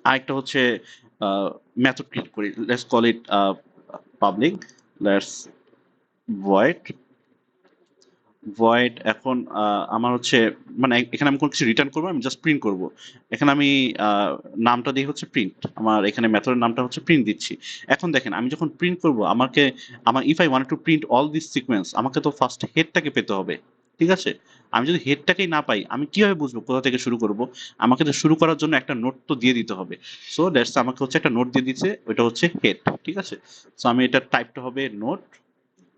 আরেকটা হচ্ছে মেথড ক্রিয়েট করি। Let's call it public, let's void void. এখন আমার হচ্ছে মানে এখানে আমি কোনো কিছু রিটার্ন করবো, আমি জাস্ট প্রিন্ট করব। এখানে আমি নামটা দিয়ে হচ্ছে প্রিন্ট, আমার এখানে মেথডের নামটা হচ্ছে প্রিন্ট দিচ্ছি। এখন দেখেন আমি যখন প্রিন্ট করব আমাকে আমার if I want two print all this sequence, আমাকে তো ফার্স্ট হেডটাকে পেতে হবে। ঠিক আছে, আমি যদি হেডটাকেই না পাই আমি কিভাবে বুঝবো কোথা থেকে শুরু করব? আমাকে তো শুরু করার জন্য একটা নোট তো দিয়ে দিতে হবে। সো দ্যাটস আমাকে হচ্ছে একটা নোট দিয়ে দিচ্ছে, ওইটা হচ্ছে হেড। ঠিক আছে, সো আমি এটা টাইপটা হবে নোট,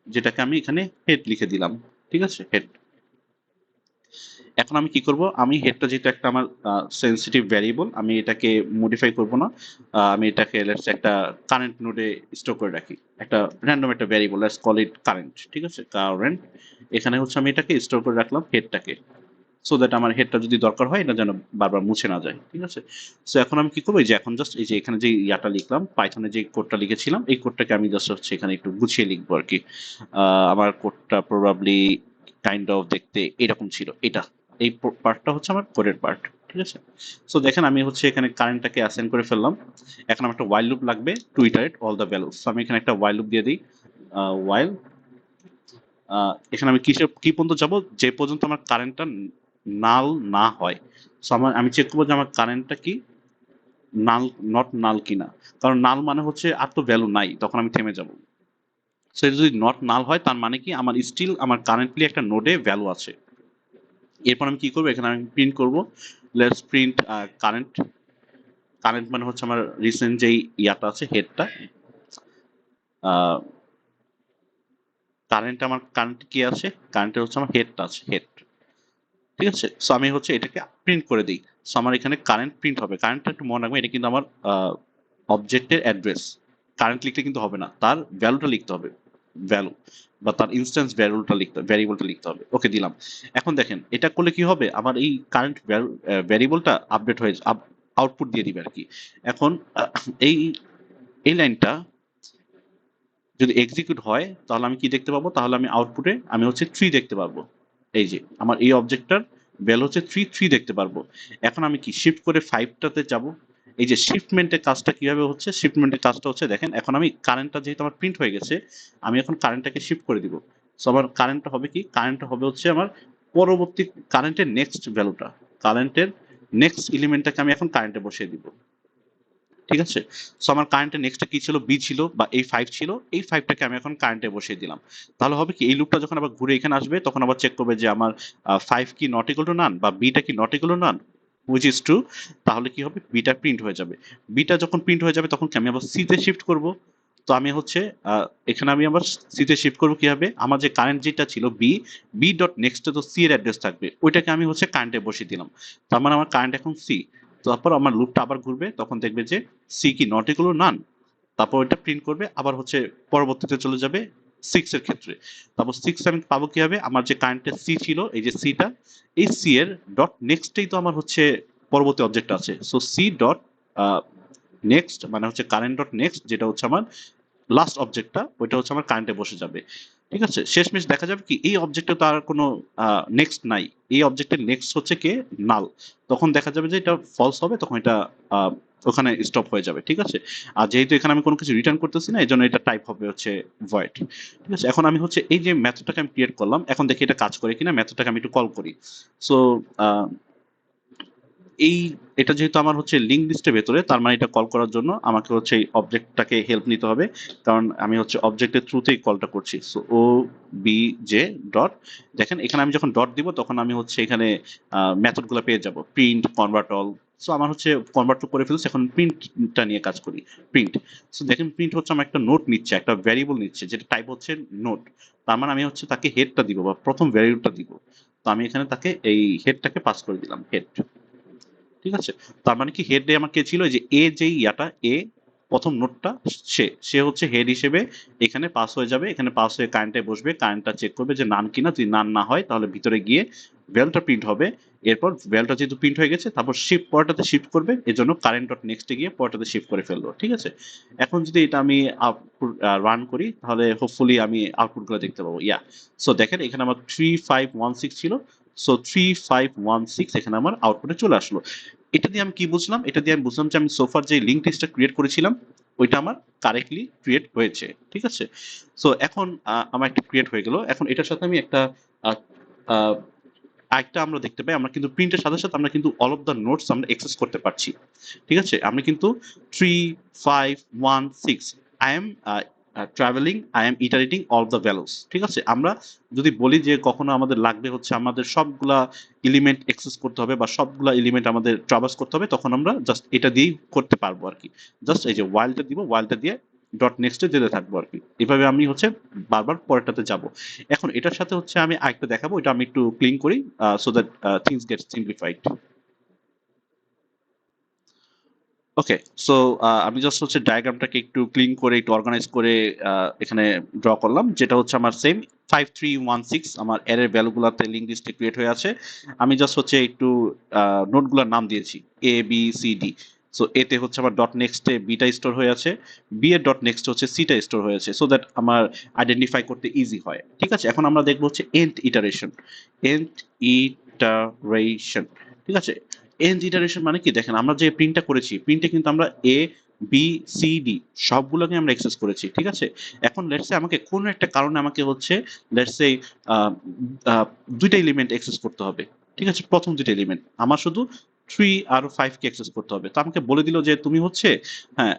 যেটাকে আমি এখানে হেড লিখে দিলাম। ঠিক আছে, হেড। এখন আমি কি করব, আমি হেডটা যেহেতু একটা আমার সেনসিটিভ ভ্যারিয়েবল, আমি এটাকে মডিফাই করব না। আমি এটাকে লেটস একটা কারেন্ট নোডে স্টোর করে রাখি, একটা র্যান্ডম একটা variable, let's call it current. ঠিক আছে, কারেন্ট। এখানে হচ্ছে আমি এটাকে স্টোর করে রাখলাম হেডটাকে, সো দ্যাট আমার হেডটা যদি দরকার হয় এটা যেন বারবার মুছে না যায়। ঠিক আছে, সো এখন আমি কি করবো, এই যে এখন জাস্ট এই যে এখানে যে ইয়াটা লিখলাম, পাইথনে যে কোডটা লিখেছিলাম, এই কোডটাকে আমি জাস্ট হচ্ছে এখানে একটু গুছিয়ে লিখবো আর কি। আমার কোডটা প্রবাবলি কাইন্ড অফ দেখতে এরকম ছিল। এটা এই পার্টটা হচ্ছে আমার কোডের পার্ট। ঠিক আছে, সো দেখেন আমি হচ্ছে এখানে কারেন্টটাকে অ্যাসাইন করে ফেললাম। এখন আমার একটা ওয়াইল লুপ লাগবে to iterate all the values. আমি এখানে একটা ওয়াইল লুপ দিয়ে দিই, ওয়াইল। এখানে আমি কি পর্যন্ত যাব, যে পর্যন্ত আমার কারেন্টটা নাল না হয়। সো আমি চেক করবো যে আমার কারেন্টটা কি নাল, নট নাল কিনা। কারণ নাল মানে হচ্ছে আর তো ভ্যালু নাই, তখন আমি থেমে যাব। সো এটা যদি নট নাল হয় তার মানে কি আমার স্টিল আমার কারেন্টলি একটা নোডে ভ্যালু আছে। এরপর আমি কি করবো, এখানে আমি প্রিন্ট করব, লেটস প্রিন্ট কারেন্ট। কারেন্ট মানে হচ্ছে আমার রিসেন্ট যেই ইয়াটা আছে হেডটা, কারেন্ট আমার কারেন্ট কি আছে, কারেন্টের হচ্ছে আমার হেডটা আছে, হেড। ঠিক আছে, সো আমি হচ্ছে এটাকে প্রিন্ট করে দিই। সো আমার এখানে কারেন্ট প্রিন্ট হবে। কারেন্টটা একটু মনে রাখবেন, এটা কিন্তু আমার অবজেক্টের অ্যাড্রেস। কারেন্ট লিখলে কিন্তু হবে না, তার ভ্যালুটা লিখতে হবে, ভ্যালু বা তার ইনস্ট্যান্স ভ্যারিয়েবলটা লিখতে হবে। ওকে, দিলাম। এখন দেখেন এটা করলে কি হবে, আমার এই কারেন্ট ভ্যারিয়েবলটা আপডেট হয়ে আউটপুট দিয়ে দিবে আর কি। এখন এই এই লাইনটা যদি এক্সিকিউট হয় তাহলে আমি কি দেখতে পাবো, তাহলে আমি আউটপুটে আমি হচ্ছে 3 দেখতে পারবো। এই যে আমার এই অবজেক্টটার ভ্যালু হচ্ছে 3 দেখতে পারবো। এখন আমি কি শিফট করে 5টাতে যাব। এই যে শিফটমেন্টের কাজটা কিভাবে হচ্ছে, শিফটমেন্টের কাজটা হচ্ছে দেখেন, এখন আমি কারেন্টটা যেহেতু আমার প্রিন্ট হয়ে গেছে, আমি এখন কারেন্টটাকে শিফট করে দিব। সো আমার কারেন্টটা হবে কি, কারেন্টটা হবে হচ্ছে আমার পরবর্তী কারেন্টের নেক্সট ভ্যালুটা, কারেন্টের নেক্সট এলিমেন্টটাকে আমি এখন কারেন্টে বসিয়ে দিব। ঠিক আছে, সো আমার কারেন্টের নেক্সটটা কি ছিল, বি ছিল বা এই 5 ছিল, এই 5টাকে আমি এখন কারেন্টে বসিয়ে দিলাম। তাহলে হবে কি, এই লুপটা যখন আবার ঘুরে এখানে আসবে তখন আবার চেক করবে যে আমার 5 কি নট ইকুয়াল টু নান বা বিটা কি not equal two naan, which is true. তাহলে কি হবে, বিটা প্রিন্ট হয়ে যাবে। বিটা যখন প্রিন্ট হয়ে যাবে তখন কি আমি আবার সিতে শিফট করব। তো আমি হচ্ছে এখানে আমি আবার সিতে শিফট করবো কিভাবে, আমার যে কারেন্ট যেটা ছিল বি, বি ডট নেক্সটে তো সি এর অ্যাড্রেস থাকবে, ওইটাকে আমি হচ্ছে কারেন্টে বসিয়ে দিলাম। তার মানে আমার কারেন্ট এখন সি। তারপর আমার লুপটা আবার ঘুরবে, তখন দেখবে যে সি কি নট ইকুয়াল টু নান। তারপর এটা প্রিন্ট করবে, আবার হচ্ছে পরবর্তীতে চলে যাবে 6 এর ক্ষেত্রে। তারপর 6 আমি পাবো কিভাবে, আমার যে কারেন্টের সি ছিল, এই যে সিটা, এই সি এর ডট নেক্সটেই তো আমার হচ্ছে পরবর্তী অবজেক্ট আছে। সো সি ডট নেক্সট মানে হচ্ছে কারেন্ট ডট নেক্সট, যেটা হচ্ছে আমার লাস্ট অবজেক্টটা, ওইটা হচ্ছে আমার কারেন্টে বসে যাবে। ঠিক আছে, শেষমেশ দেখা যাবে কি এই অবজেক্টে তো আর কোনো নেক্সট নাই, এই অবজেক্টের নেক্সট হচ্ছে কে, নাল। তখন দেখা যাবে যে এটা ফলস হবে, তখন এটা আহ, ওখানে স্টপ হয়ে যাবে। ঠিক আছে, আর যেহেতু এখানে আমি কোনো কিছু রিটার্ন করতেছি না, এই জন্য এটা টাইপ হবে হচ্ছে ভয়েড। ঠিক আছে, এখন আমি হচ্ছে এই যে মেথডটাকে আমি ক্রিয়েট করলাম, এখন দেখি এটা কাজ করে কিনা, মেথডটাকে আমি একটু কল করি। সো এই এটা যেহেতু আমার হচ্ছে লিঙ্ক লিস্টের ভেতরে, তার মানে এটা কল করার জন্য আমাকে হচ্ছে এই অবজেক্টটাকে হেল্প নিতে হবে, কারণ আমি হচ্ছে অবজেক্টের থ্রুতেই কলটা করছি। সো ও বি জে ডট, দেখেন এখানে আমি যখন ডট দিব তখন আমি হচ্ছে এখানে মেথডগুলো পেয়ে যাব, প্রিন্ট, কনভার্ট অল। সো আমার হচ্ছে কনভার্ট করে ফেলছে, এখন প্রিন্টটা নিয়ে কাজ করি, প্রিন্ট। সো দেখেন প্রিন্ট হচ্ছে আমার একটা নোট নিচ্ছে, একটা ভ্যারিয়েবল নিচ্ছে, যেটা টাইপ হচ্ছে নোট। তার মানে আমি হচ্ছে তাকে হেডটা দিব বা প্রথম ভ্যারিয়েবলটা দিব। তো আমি এখানে তাকে এই হেডটাকে পাস করে দিলাম, হেড। ঠিক আছে? তার মানে কি হেডে আমার কে ছিল? এই যে এ যেই ইয়াটা এ প্রথম নোডটা সে হচ্ছে হেড হিসেবে এখানে পাস হয়ে যাবে, এখানে পাস হয়ে কারেন্টে বসবে, কারেন্টটা চেক করবে যে নান কিনা, যদি নান না হয় তাহলে ভিতরে গিয়ে ভ্যালটা প্রিন্ট হবে। এরপর ভ্যালটা যেহেতু প্রিন্ট হয়ে গেছে তারপর শিফট পরেরটাতে শিফট করবে, এজন্য কারেন্ট ডট নেক্সটে গিয়ে পরেরটাতে শিফট করে ফেললো। ঠিক আছে? এখন যদি এটা আমি আউটপুট রান করি তাহলে হোপফুলি আমি আউটপুটগুলো দেখতে পাবো। ইয়া, সো দেখেন এখানে আমার 3516 ছিল। সো 3516 এখানে আমার আউটপুটে চলে আসলো। এটা দিয়ে আমি কি বুঝলাম? এটা দিয়ে আমি বুঝলাম যে আমি সোফার যে লিঙ্ক লিস্টটা ক্রিয়েট করেছিলাম ওইটা আমার কারেক্টলি ক্রিয়েট হয়েছে। ঠিক আছে? সো এখন আমার একটা ক্রিয়েট হয়ে গেল। এখন এটার সাথে আমি একটা আহ, আহ, আরেকটা আমরা দেখতে পাই, আমরা কিন্তু প্রিন্টের সাথে সাথে আমরা কিন্তু অল অফ দ্য নোটস আমরা অ্যাক্সেস করতে পারছি। ঠিক আছে? আমরা কিন্তু 3516 I am travelling, I am iterating all the values. ঠিক আছে? আমরা যদি বলি যে কখনো আমাদের লাগবে হচ্ছে আমাদের সবগুলা এলিমেন্ট অ্যাক্সেস করতে হবে বা সবগুলা এলিমেন্ট আমাদের ট্রাভার্স করতে হবে, তখন আমরা জাস্ট এটা দিয়েই করতে পারবো আর কি। জাস্ট এই যে ওয়াইলটা দিব, ওয়াইলটা দিয়ে ডট নেক্সটে যেতে থাকবো আর কি। এভাবে আমি হচ্ছে বারবার পরেরটাতে যাব। এখন এটার সাথে হচ্ছে আমি আরেকটা দেখাবো, এটা আমি একটু ক্লিন করি so that things get simplified. Okay, so আমি জাস্ট হচ্ছে ডায়াগ্রামটাকে একটু ক্লিন করে একটু অর্গানাইজ করে এখানে ড্র করলাম, যেটা হচ্ছে আমার সেম 5316 আমার এর ভ্যালুগুলোতে লিঙ্ক লিস্টে ক্রিয়েট হয়ে আছে। আমি জাস্ট হচ্ছে একটু নোটগুলোর নাম দিয়েছি A B C D. So এতে হচ্ছে আমার ডট নেক্সটে বিটা স্টোর হয়ে আছে, বি এর ডট নেক্সট হচ্ছে সিটা স্টোর হয়ে আছে, সো দ্যাট আমার আইডেন্টিফাই করতে ইজি হয়। ঠিক আছে? এখন আমরা দেখবো হচ্ছে এন্ড ইটারেশন। এন্ড ইটারেশন, ঠিক আছে? এন্ড ইটারেশন মানে কি? দেখেন আমরা যে প্রিন্টটা করেছি, প্রিন্টে কিন্তু আমরা এ বি সি ডি সবগুলোকে আমরা অ্যাক্সেস করেছি। ঠিক আছে? এখন লেটস সে আমাকে কোনো একটা কারণে আমাকে হচ্ছে লেটস সে দুইটা এলিমেন্ট অ্যাক্সেস করতে হবে। ঠিক আছে? প্রথম দুইটা এলিমেন্ট আমার শুধু 3 আর 5 কে অ্যাক্সেস করতে হবে। তো আমাকে বলে দিল যে তুমি হচ্ছে হ্যাঁ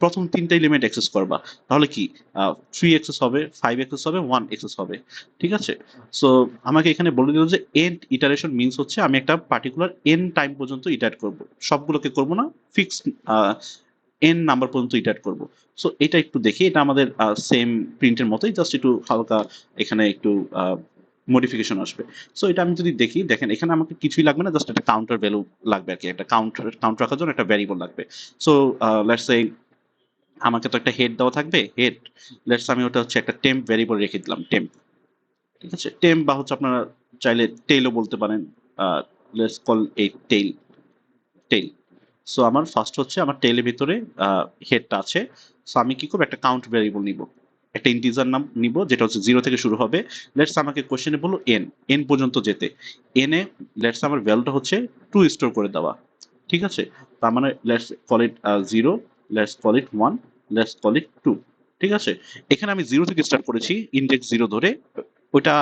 প্রথম তিনটা এলিমেন্ট অ্যাক্সেস করবা। তাহলে কি 3 অ্যাক্সেস হবে, 5 অ্যাক্সেস হবে, 1 অ্যাক্সেস হবে। ঠিক আছে? সো আমাকে এখানে বলে দিল যে এন্ড ইটারেশন মিন্স হচ্ছে আমি একটা পার্টিকুলার এন টাইম পর্যন্ত ইটারেট করব, সবগুলোকে করব না, ফিক্স এন নাম্বার পর্যন্ত ইটারেট করব। সো এটা একটু দেখি, এটা আমাদের সেম প্রিন্টের মতোই, জাস্ট একটু হালকা এখানে একটু মডিফিকেশন আসবে। সো এটা আমি যদি দেখি, দেখেন এখানে আমাকে কিছুই লাগবে না, জাস্ট একটা কাউন্টার ভ্যালু লাগবে আর কি, একটা কাউন্ট রাখার জন্য একটা ভ্যারিয়েবল লাগবে। সো লেটস সে আমাকে তো একটা হেড দেওয়া থাকবে, হেড লেটস আমি ওটা হচ্ছে একটা টেম্প ভ্যারিয়েবল রেখে দিলাম, টেম্প। ঠিক আছে? টেম বা হচ্ছে আপনারা চাইলে টেইলও বলতে পারেন। লেটস কল এই টেইল, টেইল। সো আমার ফার্স্ট হচ্ছে আমার টেইলের ভিতরে হেডটা আছে। সো আমি কি করব? একটা কাউন্ট ভ্যারিয়েবল নিব, একটা ইন্টিজার নাম নিব যেটা হচ্ছে 0 থেকে শুরু হবে। লেটস আমাকে কোশ্চেনে বললো এন, এন পর্যন্ত যেতে। এনে লেটস আমার ভ্যালুটা হচ্ছে 2 স্টোর করে দেওয়া। ঠিক আছে? তার মানে let's call it 0, let's call it 1, let's call it 2। ঠিক আছে? এখানে আমি 0 থেকে স্টার্ট করেছি, ইনডেক্স 0 ধরে। ওইটা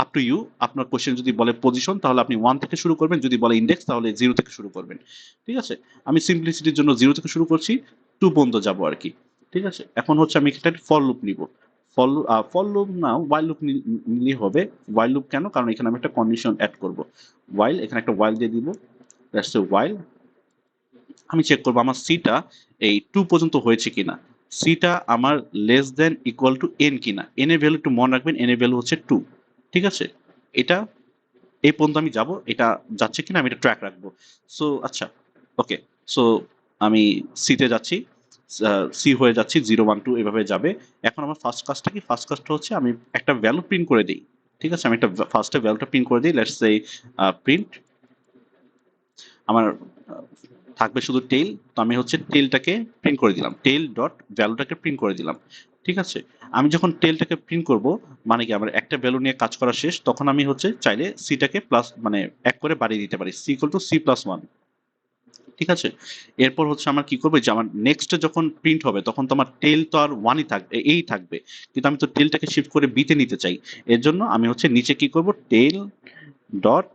আপ টু ইউ। আপনার কোশ্চেন যদি বলে পজিশন তাহলে আপনি 1 থেকে শুরু করবেন, যদি বলে ইনডেক্স তাহলে 0 থেকে শুরু করবেন। ঠিক আছে? আমি সিম্পলিসিটির জন্য 0 থেকে শুরু করছি, 2 পর্যন্ত যাবো আর কি। ঠিক আছে? এখন হচ্ছে আমি একটা ফর লুপ নিব। ফর লুপ না, ওয়াইল লুপ নিলেই হবে। ওয়াইল লুপ কেন? কারণ এখানে আমি একটা কন্ডিশন অ্যাড করব। ওয়াইল, এখানে একটা ওয়াইল দিয়ে দিব। দ্যাটস এ ওয়াইল। আমি চেক করবো আমার সিটা এই 2 পর্যন্ত হয়েছে কিনা। সিটা আমার less than equal two N কিনা। এন এর ভ্যালু একটু মনে রাখবেন, এন এর ভ্যালু হচ্ছে 2। ঠিক আছে? এটা এই পর্যন্ত আমি যাব, এটা যাচ্ছে কিনা আমি এটা ট্র্যাক রাখবো। সো আচ্ছা, ওকে। সো আমি সিতে যাচ্ছি, সি হয়ে যাচ্ছি 0 1 2 এভাবে যাবে। এখন আমার ফার্স্ট কাজটা কি? ফার্স্ট কাজটা হচ্ছে আমি একটা ভ্যালু প্রিন্ট করে দিই। ঠিক আছে? আমি একটা ফার্স্টে ভ্যালুটা প্রিন্ট করে দিই, লেটস সে প্রিন্ট আমার থাকবে শুধু টেইল। তো আমি হচ্ছে টেইলটাকে প্রিন্ট করে দিলাম, টেইল ডট ভ্যালুটাকে প্রিন্ট করে দিলাম। ঠিক আছে? আমি যখন টেইলটাকে প্রিন্ট করব, মানে কি আমার একটা ভ্যালু নিয়ে কাজ করা শেষ, তখন আমি হচ্ছে চাইলে সিটাকে প্লাস মানে এক করে বাড়িয়ে দিতে পারি, C equal to C plus 1। ঠিক আছে? এরপর হচ্ছে আমার কি করবে, যে আমার নেক্সট যখন প্রিন্ট হবে তখন তো আমার টেল তো আর 1ই থাকবে, এই থাকবে। কিন্তু আমি তো টেলটাকে শিফট করে বিতে নিতে চাই। এর জন্য আমি হচ্ছে নিচে কি করব, টেল ডট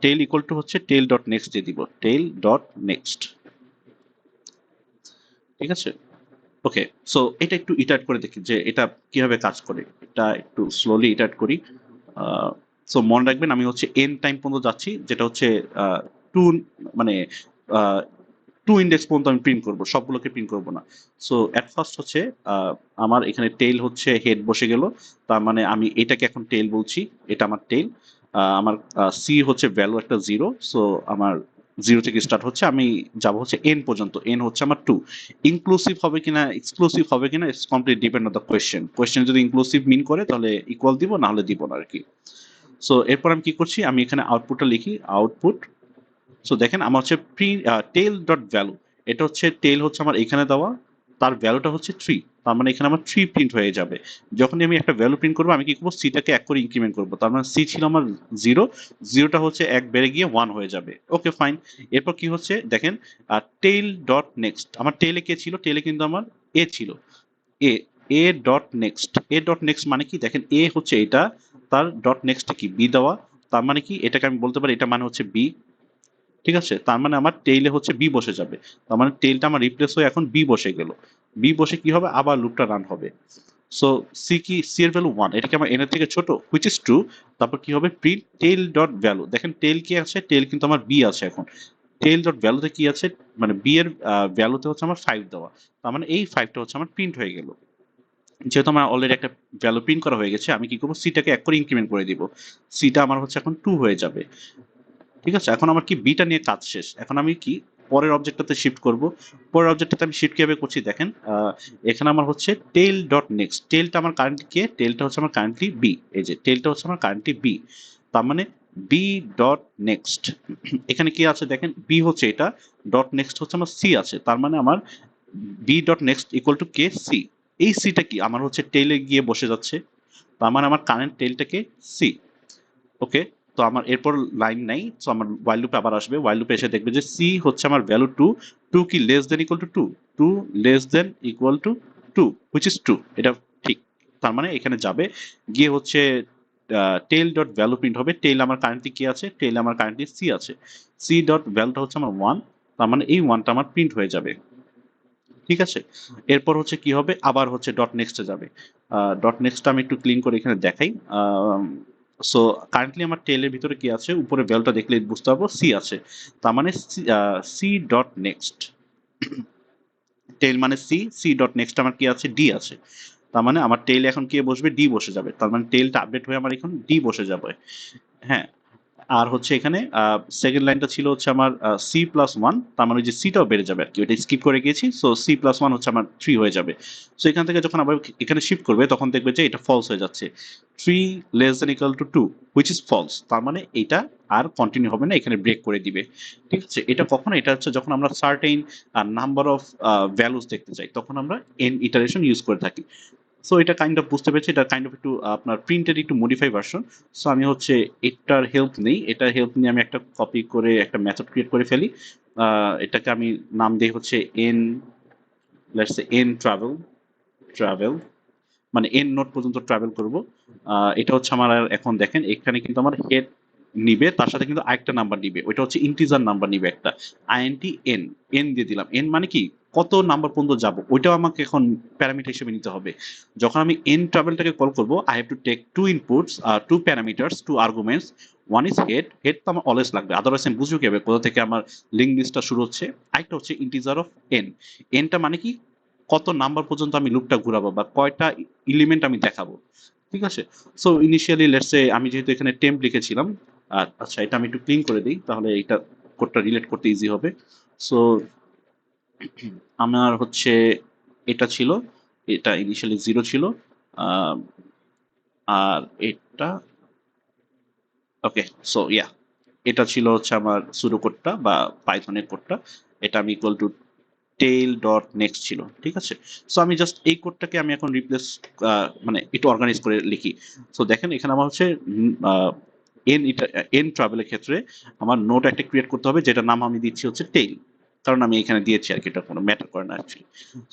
টেল ইকুয়াল টু হচ্ছে টেল ডট নেক্সট দিয়ে দিব, টেল ডট নেক্সট। ঠিক আছে? ওকে, সো এটা একটু ইটারেট করে দেখি যে এটা কিভাবে কাজ করে। এটা একটু স্লোলি ইটারেট করি। সো মনে রাখবেন আমি হচ্ছে এন টাইম পর্যন্ত যাচ্ছি, যেটা হচ্ছে টু, মানে টু ইন্ডেক্স পর্যন্ত আমি প্রিন্ট করব, সবগুলোকে প্রিন্ট করব না। সো এট ফার্স্ট হচ্ছে আমার এখানে টেইল হচ্ছে হেড বসে গেল, তার মানে আমি এটাকে এখন টেইল বলছি, এটা আমার টেইল। আমার সি হচ্ছে ভ্যালু একটা 0, সো আমার জিরো থেকে স্টার্ট হচ্ছে, আমি যাব হচ্ছে এন পর্যন্ত, এন হচ্ছে আমার টু। ইনক্লুসিভ হবে কিনা এক্সক্লুসিভ হবে কিনা it's complete depend on the question. Question যদি ইনক্লুসিভ মিন করে তাহলে ইকুয়াল দিব, না হলে দিব না আর কি। সো এরপর আমি কি করছি, আমি এখানে আউটপুটটা লিখি, আউটপুট। সো দেখেন আমার হচ্ছে টেল ডট ভ্যালু, এটা হচ্ছে টেল হচ্ছে আমার এখানে দেওয়া, তার ভ্যালুটা হচ্ছে থ্রি, তার মানে এখানে আমার থ্রি প্রিন্ট হয়ে যাবে। যখনই আমি একটা ভ্যালু প্রিন্ট করবো আমি কি করবো, সিটাকে এক করে ইনক্রিমেন্ট করবো, তার মানে সি ছিল আমার জিরো, জিরোটা হচ্ছে এক বেড়ে গিয়ে ওয়ান হয়ে যাবে। Okay fine. এরপর কি হচ্ছে দেখেন, টেল ডট নেক্সট, আমার টেলে কে ছিল, টেলে কিন্তু আমার এ ছিল, A, A dot next, A dot next মানে কি দেখেন, এ হচ্ছে এটা, তার ডট নেক্সট কি বি দেওয়া, তার মানে কি এটাকে আমি বলতে পারি এটা মানে হচ্ছে বি। ঠিক আছে, তার মানে আমার টেইলে হচ্ছে বি বসে যাবে, তার মানে টেইলটা আমার রিপ্লেস হয়ে এখন বি বসে গেল। বি বসে কি হবে, আবার লুপটা রান হবে। সো সি কি, সি এর ভ্যালু ওয়ান, এটা কি আমার এন এর থেকে ছোট, হুইচ ইজ ট্রু। তারপর কি হবে, প্রিন্ট টেইল ডট ভ্যালু, দেখেন টেইল কি আছে, টেইল কিন্তু আমার বি আছে এখন। টেইল ডট ভ্যালুতে কি আছে, মানে বি এর ভ্যালুতে হচ্ছে আমার ফাইভ দেওয়া, তার মানে এই ফাইভটা হচ্ছে আমার প্রিন্ট হয়ে গেল। যেহেতু আমার অলরেডি একটা ভ্যালু প্রিন্ট করা হয়ে গেছে, আমি কি করবো, সিটাকে এক করে ইনক্রিমেন্ট করে দিব, সিটা আমার হচ্ছে এখন টু হয়ে যাবে। ঠিক আছে, এখন আমার কি বিটা নিয়ে কাজ শেষ, এখন আমি কি পরের অবজেক্টটাতে শিফট করব। পরের অবজেক্টটাতে আমি শিফট কিভাবে করছি দেখেন, এখানে আমার হচ্ছে টেল ডট নেক্সট, টেলটা আমার কারেন্টলি কে, টেলটা হচ্ছে আমার কারেন্টলি বি, এই যে টেলটা হচ্ছে আমার কারেন্টলি বি, তার মানে বি ডট নেক্সট, এখানে কি আছে দেখেন, বি হচ্ছে এটা, ডট নেক্সট হচ্ছে আমার সি আছে, তার মানে আমার B dot next equal to কে সি। এই সিটা কি আমার হচ্ছে টেলে গিয়ে বসে যাচ্ছে, তার মানে আমার কারেন্ট টেলটাকে সি। ওকে, তো আমার এরপর লাইন নাই, তো আমার ওয়াইল লুপে আবার আসবে, ওয়াইল লুপে এসে দেখবে যে সি হচ্ছে আমার ভ্যালু টু, টু কি less than equal to two, two less than equal to two, which is true, এটা ঠিক। তার মানে এখানে যাবে, গিয়ে হচ্ছে টেল ডট ভ্যালু প্রিন্ট হবে, টেল আমার কারেন্টলি কি আছে, টেল আমার কারেন্টলি সি আছে, সি ডট ভ্যালুটা হচ্ছে আমার ওয়ান, তার মানে এই ওয়ানটা আমার প্রিন্ট হয়ে যাবে। ঠিক আছে, এরপর হচ্ছে কি হবে, আবার হচ্ছে ডট নেক্সটে যাবে। ডট নেক্সট আমি একটু ক্লিন করে এখানে দেখাই। সো কারেন্টলি আমার টেলের ভিতরে কি আছে, উপরে ভ্যালুটা দেখলে বুঝতে পারবো সি আছে, তার মানে সি ডট নেক্সট, টেল মানে সি, সি ডট নেক্সট আমার কি আছে, ডি আছে, তার মানে আমার টেল এখন কে বসবে, ডি বসে যাবে, তার মানে টেলটা আপডেট হয়ে আমার এখন ডি বসে যাবে। হ্যাঁ, আর হচ্ছে এখানে সেকেন্ড লাইনটা ছিল হচ্ছে আমার সি প্লাস ওয়ান, তার মানে ওই যে সিটাও বেড়ে যাবে আর কি, ওইটা স্কিপ করে গিয়েছি, সো সি প্লাস ওয়ান হচ্ছে আমার থ্রি হয়ে যাবে। সো এখান থেকে যখন আবার এখানে শিফট করবে তখন দেখবে যে এটা ফলস হয়ে যাচ্ছে, three less than equal to two, which is false, তার মানে এটা আর কন্টিনিউ হবে না, এখানে ব্রেক করে দিবে। ঠিক আছে, এটা কখন, এটা হচ্ছে যখন আমরা সার্টেইন নাম্বার অফ ভ্যালুস দেখতে চাই, তখন আমরা এন ইটারেশন ইউজ করে থাকি। সো এটা কাইন্ড অফ বুঝতে পেরেছি, এটা কাইন্ড অফ একটু আপনার প্রিন্টের একটু মডিফাই ভার্সন। সো আমি হচ্ছে এটার হেল্প নেই, এটার হেল্প নিয়ে আমি একটা কপি করে একটা মেথড ক্রিয়েট করে ফেলি। এটাকে আমি নাম দিই হচ্ছে N, let's say N travel, travel মানে এন নোট পর্যন্ত ট্রাভেল করব। এটা হচ্ছে আমার এখন দেখেন এখানে কিন্তু আমার হেড নিবে, তার সাথে কিন্তু আরেকটা নাম্বার নিবে, ওইটা হচ্ছে ইন্টিজার নাম্বার নিবে একটা, আইএনটি এন, এন দিয়ে দিলাম, এন মানে কি কত নাম্বার পর্যন্ত যাব, ওইটাও আমাকে এখন প্যারামিটার হিসেবে নিতে হবে। যখন আমি এন ট্রাভেলটাকে কল করব, I have to take two inputs, two parameters, two arguments, one is head, head তো আমার অলওয়েজ লাগবে, আদারওয়াইজ আমি বুঝবো কিভাবে কোথা থেকে আমার লিঙ্ক লিস্টটা শুরু হচ্ছে। আরেকটা হচ্ছে ইন্টিজার অফ এন, এনটা মানে কি কত নাম্বার পর্যন্ত আমি লুপটা ঘুরাবো বা কয়টা এলিমেন্ট আমি দেখাবো। ঠিক আছে, সো ইনিশিয়ালি লেটস সে আমি যেহেতু এখানে টেম্প লিখেছিলাম, আর আচ্ছা এটা আমি একটু ক্লিন করে দিই তাহলে এটা কোডটা রিলেট করতে ইজি হবে। সো আমার হচ্ছে এটা ছিল, এটা ইনিশিয়ালি জিরো ছিল, আহ, আর এটা ওকে, সো ইয়া এটা ছিল হচ্ছে আমার সুডো কোডটা বা পাইথনের কোডটা, এটা আমি equal to tail dot next ছিল। ঠিক আছে, সো আমি জাস্ট এই কোডটাকে আমি এখন রিপ্লেস মানে একটু অর্গানাইজ করে লিখি। সো দেখেন এখানে আমার হচ্ছে এন এন ট্রাভেলের ক্ষেত্রে আমার নোট একটা ক্রিয়েট করতে হবে, যেটা নাম আমি দিচ্ছি হচ্ছে টেইল, কারণ আমি এখানে দিয়েছি আর কি, এটা কোনো ম্যাটার করে না অ্যাকচুয়ালি।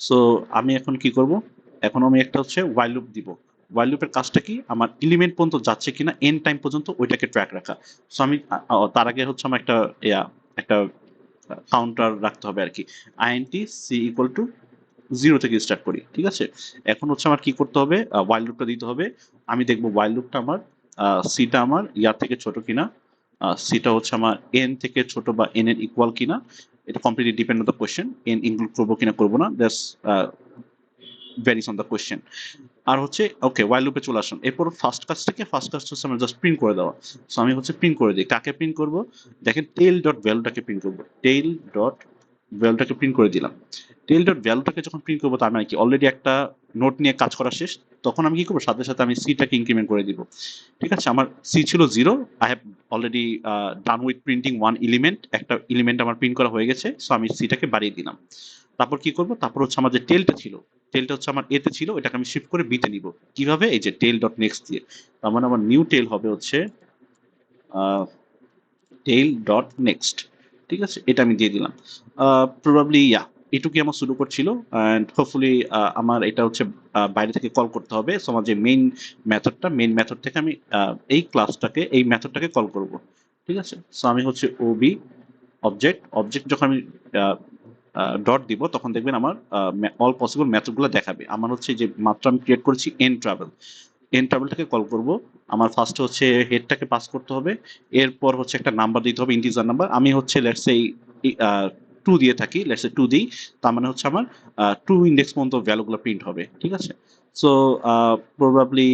সো আমি এখন কি করব, এখন আমি একটা হচ্ছে ওয়াইল লুপ দিব। ওয়াইল লুপের কাজটা কি, আমার এলিমেন্ট পর্যন্ত যাচ্ছে কিনা এন টাইম পর্যন্ত ওইটাকে ট্র্যাক রাখা। সো আমি তার আগে হচ্ছে আমার একটা একটা কাউন্টার রাখতে হবে আর কি, INT C equal to zero থেকে স্টার্ট করি। ঠিক আছে, এখন হচ্ছে আমার কি করতে হবে, ওয়াইল লুপটা দিতে হবে। আমি দেখবো ওয়াইল লুপটা আমার সিটা আমার ইয়ার থেকে ছোট কিনা, সিটা হচ্ছে আমার এন থেকে ছোট বা এন এর ইকুয়াল কিনা, এটা completely depend on the question, N include করবো কিনা করবো না, that's varies on the question. আর হচ্ছে ওকে ওয়াইল লুপে চলে আসলাম। এরপর ফার্স্ট কাজটা হচ্ছে আমার জাস্ট প্রিন্ট করে দেওয়া। সো আমি হচ্ছে প্রিন্ট করে দিই। কাকে প্রিন্ট করব? দেখেন টেইল ডট ভ্যালুটাকে প্রিন্ট করব। টেইল ডট ভ্যালুটাকে প্রিন্ট করে দিলাম। টেইল ডট ভ্যালুটাকে যখন প্রিন্ট করবো তার মানে কি অলরেডি একটা নোট নিয়ে কাজ করা শেষ। তখন আমি কি করবো? সাথে সাথে আমি সিটাকে ইনক্রিমেন্ট করে দিব। ঠিক আছে? আমার সি ছিল 0, I have already done with printing one element. একটা এলিমেন্ট আমার প্রিন্ট করা হয়ে গেছে। সো আমি সিটাকে বাড়িয়ে দিলাম। তারপর কি করব? তারপর হচ্ছে আমার যে টেলটা ছিল, টেলটা হচ্ছে আমার এতে ছিল, এটাকে আমি শিফট করে বিতে নিব। কিভাবে? এই যে টেল ডট নেক্সট দিয়ে। তার মানে আমার নিউ টেল হবে হচ্ছে টেল ডট নেক্সট। ঠিক আছে? এটা আমি দিয়ে দিলাম। প্রবাবলি এটুকুই আমার শুরু করছিল অ্যান্ড হোপফুলি আমার এটা হচ্ছে বাইরে থেকে কল করতে হবে। সো আমার যে মেইন মেথড থেকে আমি এই মেথডটাকে কল করব। ঠিক আছে? সো আমি হচ্ছে ওবি অবজেক্ট যখন আমি ডট দিব তখন দেখবেন আমার অল পসিবল মেথডগুলো দেখাবে। আমার হচ্ছে যে মাত্র আমি ক্রিয়েট করেছি এন ট্রাভেলটাকে কল করব। আমার ফার্স্ট হচ্ছে হেডটাকে পাস করতে হবে। এরপর হচ্ছে একটা নাম্বার দিতে হবে, ইন্টিজার নাম্বার। আমি হচ্ছে লেটস সে 2 দিয়ে থাকি, লেটস সে 2 দিই। তার মানে হচ্ছে আমার 2 ইন্ডেক্স পর্যন্ত ভ্যালুগুলো প্রিন্ট হবে। ঠিক আছে? সো প্রবাবলি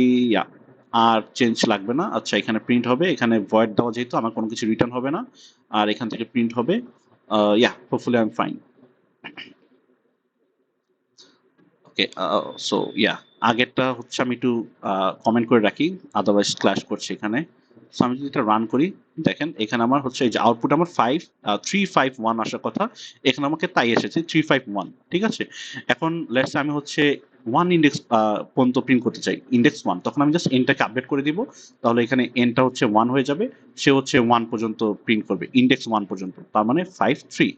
আর চেঞ্জ লাগবে না। আচ্ছা, এখানে প্রিন্ট হবে, এখানে ভয়েড দেওয়া যেহেতু আমার কোনো কিছু রিটার্ন হবে না। আর এখান থেকে প্রিন্ট হবে। Hopefully I am fine. Okay, so আগেরটা হচ্ছে আমি একটু কমেন্ট করে রাখি, আদারওয়াইজ ক্ল্যাশ করছে এখানে। সো আমি যদি এটা রান করি, দেখেন এখানে আমার হচ্ছে এই যে আউটপুট আমার 351 আসার কথা, এখানে আমাকে তাই এসেছে 351। ঠিক আছে? এখন লেটস আমি হচ্ছে 1 ইন্ডেক্স পর্যন্ত প্রিন্ট করতে চাই, ইন্ডেক্স 1। তখন আমি জাস্ট এনটাকে আপডেট করে দিব। তাহলে এখানে এনটা হচ্ছে 1 হয়ে যাবে। সে হচ্ছে 1 পর্যন্ত প্রিন্ট করবে, ইন্ডেক্স 1 পর্যন্ত। তার মানে 53।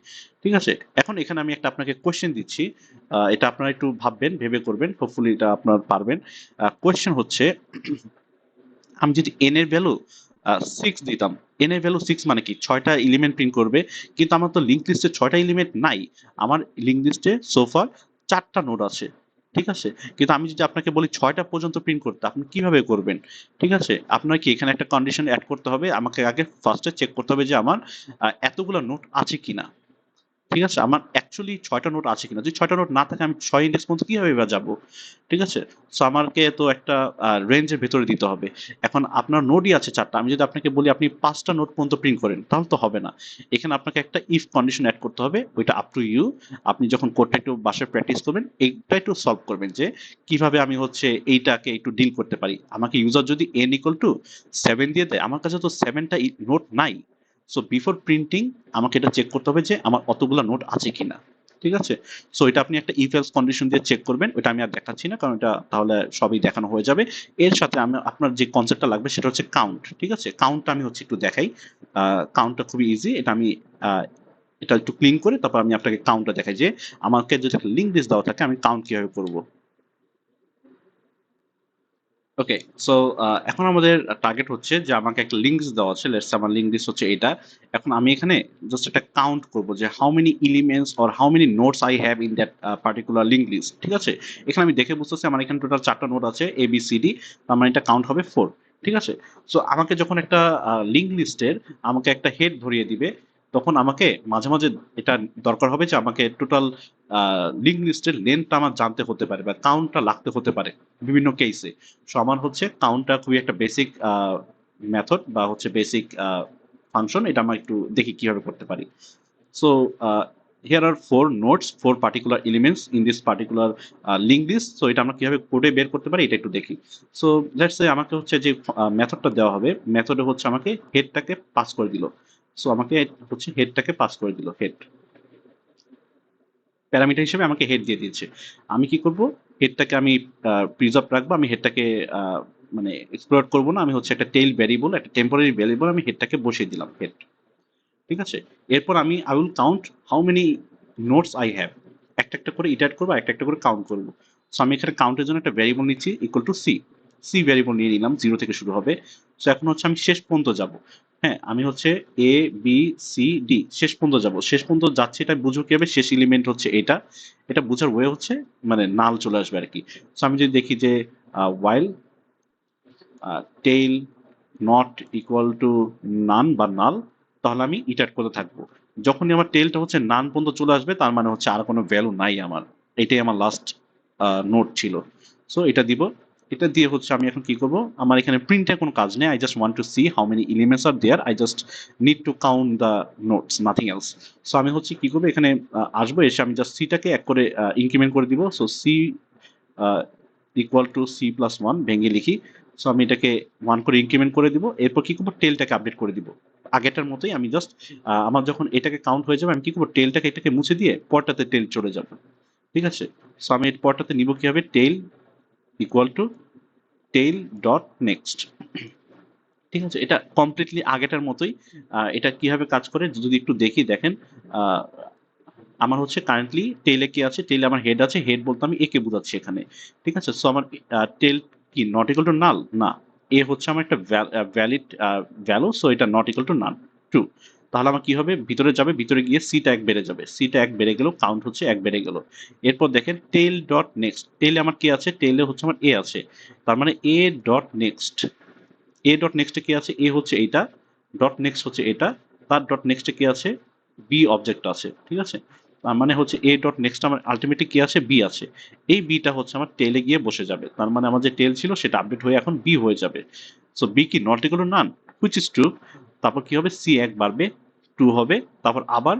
ঠিক আছে? এখন এখানে আমি একটা আপনাকে কোয়েশ্চেন দিচ্ছি। এটা আপনারা একটু ভাববেন, ভেবে করবেন। হোপফুলি এটা আপনারা পারবেন। কোয়েশ্চেন হচ্ছে, আমি যদি n এর ভ্যালু 6 দিতাম, n এর ভ্যালু 6 মানে কি? 6টা এলিমেন্ট প্রিন্ট করবে। কিন্তু আমার তো লিংক লিস্টে 6টা এলিমেন্ট নাই। আমার লিংক লিস্টে সো ফার 4টা নোড আছে। ঠিক আছে? কিন্তু আমি যদি আপনাকে বলি 6টা পর্যন্ত প্রিন্ট করতে, আপনি কিভাবে করবেন? ঠিক আছে? আপনার কি এখানে একটা কন্ডিশন এড করতে হবে। আমাকে আগে ফার্স্টে চেক করতে হবে যে আমার এতগুলা নোড আছে কিনা। ঠিক আছে? আমার অ্যাকচুয়ালি ৬ টা নোট আছে কিনা। যদি ৬ টা নোট না থাকে আমি ৬ ইন্ডেক্স পর্যন্ত কিভাবে বা যাবো? ঠিক আছে? সো আমাকে তো একটা রেঞ্জের ভেতরে দিতে হবে। এখন আপনার নোডই আছে ৪ টা। আমি যদি আপনাকে বলি আপনি ৫ টা নোট পর্যন্ত প্রিন্ট করেন, তাহলে তো হবে না। এখানে আপনাকে একটা ইফ কন্ডিশন এড করতে হবে। ওইটা আপ টু ইউ। আপনি যখন কোডটা একটু বাসায় প্র্যাকটিস করবেন, এইটা একটু সলভ করবেন যে কিভাবে আমি হচ্ছে এইটাকে একটু ডিল করতে পারি। আমাকে ইউজার যদি n = 7 দিয়ে দেয়, আমার কাছে তো 7 টা নোট নাই। সো বিফোর প্রিন্টিং আমাকে এটা চেক করতে হবে যে আমার অতগুলা নোট আছে কিনা। ঠিক আছে? সো এটা আপনি একটা ইফ এলস কন্ডিশন দিয়ে চেক করবেন। ওটা আমি আর দেখাচ্ছি না, কারণ এটা তাহলে সবই দেখানো হয়ে যাবে। এর সাথে আমি আপনার যে কনসেপ্টটা লাগবে সেটা হচ্ছে কাউন্ট। ঠিক আছে? কাউন্টটা আমি হচ্ছে একটু দেখাই। কাউন্টটা খুবই ইজি। এটা আমি আহ, এটা একটু ক্লিন করে তারপর আমি আপনাকে কাউন্টটা দেখাই যে আমাকে যদি একটা লিঙ্ক লিস্ট দেওয়া থাকে আমি কাউন্ট কিভাবে করব। ওকে, সো এখন আমাদের টার্গেট হচ্ছে যে আমাকে একটা লিঙ্কস দেওয়া আছে। লেটস আমার লিঙ্ক লিস্ট হচ্ছে এটা। এখন আমি এখানে জাস্ট একটা কাউন্ট করব যে how many elements or how many nodes I have in that particular link list. ঠিক আছে? এখানে আমি দেখে বুঝতেছি আমার এখানে টোটাল 4টা নোট আছে, এ বি সি ডি। তার মানে এটা কাউন্ট হবে 4। ঠিক আছে? সো আমাকে যখন একটা লিঙ্ক লিস্টের আমাকে একটা হেড ধরিয়ে দিবে, তখন আমাকে মাঝে মাঝে এটা দরকার হবে যে আমাকে টোটাল লিঙ্ক লিস্টের লেন্থটা আমার জানতে হতে পারে বা কাউন্টটা লাগতে হতে পারে বিভিন্ন কেসে। সো আমার হচ্ছে কাউন্টটা খুবই একটা বেসিক মেথড বা হচ্ছে বেসিক ফাংশন। এটা আমরা একটু দেখি কিভাবে করতে পারি। So here are four nodes, four particular elements in this particular link list. So এটা আমরা কিভাবে কোডে বের করতে পারি এটা একটু দেখি। সো লেটস সে আমাকে হচ্ছে যে মেথডটা দেওয়া হবে, মেথডে হচ্ছে আমাকে হেডটাকে পাস করে দিল। সো আমাকে হচ্ছে হেডটাকে পাস করে দিল, হেড প্যারামিটার হিসেবে আমাকে হেড দিয়ে দিয়েছে। আমি কি করব? হেডটাকে আমি প্রিজার্ভ রাখবো। আমি হেডটাকে মানে এক্সপ্লোর করব না। আমি হচ্ছে একটা টেইল ভ্যারিয়েবল, একটা টেম্পোরারি ভ্যারিয়েবল আমি হেডটাকে বসিয়ে দিলাম, হেড। ঠিক আছে? এরপর আমি I will count how many nodes I have. একটা একটা করে ইটারেট করবো, একটা একটা করে কাউন্ট করবো। সো আমি এখানে কাউন্টের জন্য একটা ভ্যারিয়েবল নিচ্ছি equal to C. C variable নিয়ে নিলাম, 0 থেকে শুরু হবে। সো এখন হচ্ছে আমি শেষ পর্যন্ত যাব। হ্যাঁ, আমি হচ্ছে এ বি সি ডি শেষ পর্যন্ত যাব। শেষ পর্যন্ত যাচ্ছে এটা বুঝবো কিভাবে? শেষ এলিমেন্ট হচ্ছে এটা। এটা বোঝার ওয়ে হচ্ছে মানে নাল চলে আসবে আর কি। সো আমি যদি দেখি যে while tail not equal two নান বা নাল, তাহলে আমি ইটারেট করতে থাকবো। যখনই আমার টেলটা হচ্ছে নান পর্যন্ত চলে আসবে তার মানে হচ্ছে আর কোনো ভ্যালু নাই আমার। এটাই আমার লাস্ট নোট ছিল। সো এটা দিব। এটা দিয়ে হচ্ছে আমি এখন কি করব, আমার এখানে প্রিন্টের কোনো কাজ নেই। I just want to see how many elements are there. I just need to count the nodes, nothing else. So আমি হচ্ছে কি করবো, এখানে আসবো, এসে আমি জাস্ট সিটাকে এক করে ইনক্রিমেন্ট করে দিব। So C equal to C plus one ভেঙে লিখি। সো আমি এটাকে ওয়ান করে ইনক্রিমেন্ট করে দিব। এরপর কি করবো, টেলটাকে আপডেট করে দিব আগেরটার মতোই। আমি জাস্ট আমার যখন এটাকে কাউন্ট হয়ে যাবে, আমি কি করবো, টেলটাকে এটাকে মুছে দিয়ে পরটাতে টেল চলে যাবে। ঠিক আছে। সো আমি এর পরটাতে নিব কি হবে, tail equal to tail dot next. ঠিক আছে, এটা কমপ্লিটলি আগেটার মতোই। এটা কিভাবে কাজ করে যদি একটু দেখি, দেখেন। আহ, আমার হচ্ছে কারেন্টলি টেলে কি আছে, টেলে আমার হেড আছে, হেড বলতে আমি একে বোঝাচ্ছি এখানে। ঠিক আছে। সো আমার টেল কি নট ইকুয়াল টু নাল না, এ হচ্ছে আমার একটা ভ্যালিড ভ্যালু। সো এটা not equal to null, true. তাহলে আমার কি হবে, ভিতরে যাবে, ভিতরে গিয়ে সিটা এক বেড়ে যাবে, সিটা এক বেড়ে গেল, কাউন্ট হচ্ছে এক বেড়ে গেল। এরপর দেখেন টেল ডট নেক্সট, টেলে আমার কি আছে, টেলে হচ্ছে আমার এ আছে, তার মানে এ ডট নেক্সট। এ ডট নেক্সটে কি আছে, এ হচ্ছে এইটা, ডট নেক্সট হচ্ছে এটা, তার ডট নেক্সটে কি আছে, বি অবজেক্ট আছে। ঠিক আছে। তার মানে হচ্ছে এ ডট নেক্সট আমার আলটিমেটলি কি আছে, বি আছে। এই বিটা হচ্ছে আমার টেলে গিয়ে বসে যাবে, তার মানে আমার যে টেল ছিল সেটা আপডেট হয়ে এখন বি হয়ে যাবে। সো বি কি not equal two naan, which is true. তারপর কি হবে, সি এক বাড়বে, টু হবে। তারপর আবার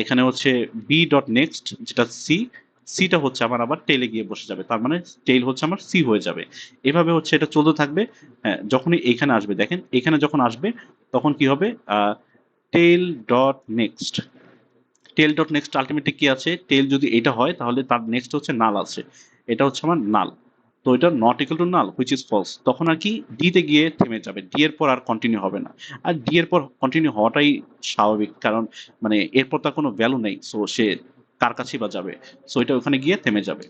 এখানে হচ্ছে বি ডট নেক্সট যেটা সি, সিটা হচ্ছে আমার আবার টেলে গিয়ে বসে যাবে, তার মানে টেল হচ্ছে আমার সি হয়ে যাবে। এভাবে হচ্ছে এটা চলতে থাকবে। হ্যাঁ, যখনই এইখানে আসবে, দেখেন এখানে যখন আসবে তখন কি হবে, টেল dot next, tail dot next ultimately কি আছে, টেল যদি এটা হয় তাহলে তার নেক্সট হচ্ছে নাল আছে, এটা হচ্ছে আমার নাল। তো এটা not equal to null which is false, তখন আর কি ডি তে গিয়ে থেমে যাবে, ডি এর পর আর কন্টিনিউ হবে না। আর ডি এর পর কন্টিনিউ হওয়াটাই স্বাভাবিক, কারণ মানে এরপর তার কোনো ভ্যালু নেই, সো সে কার কাছেই বা যাবে। সো এটা ওখানে গিয়ে থেমে যাবে।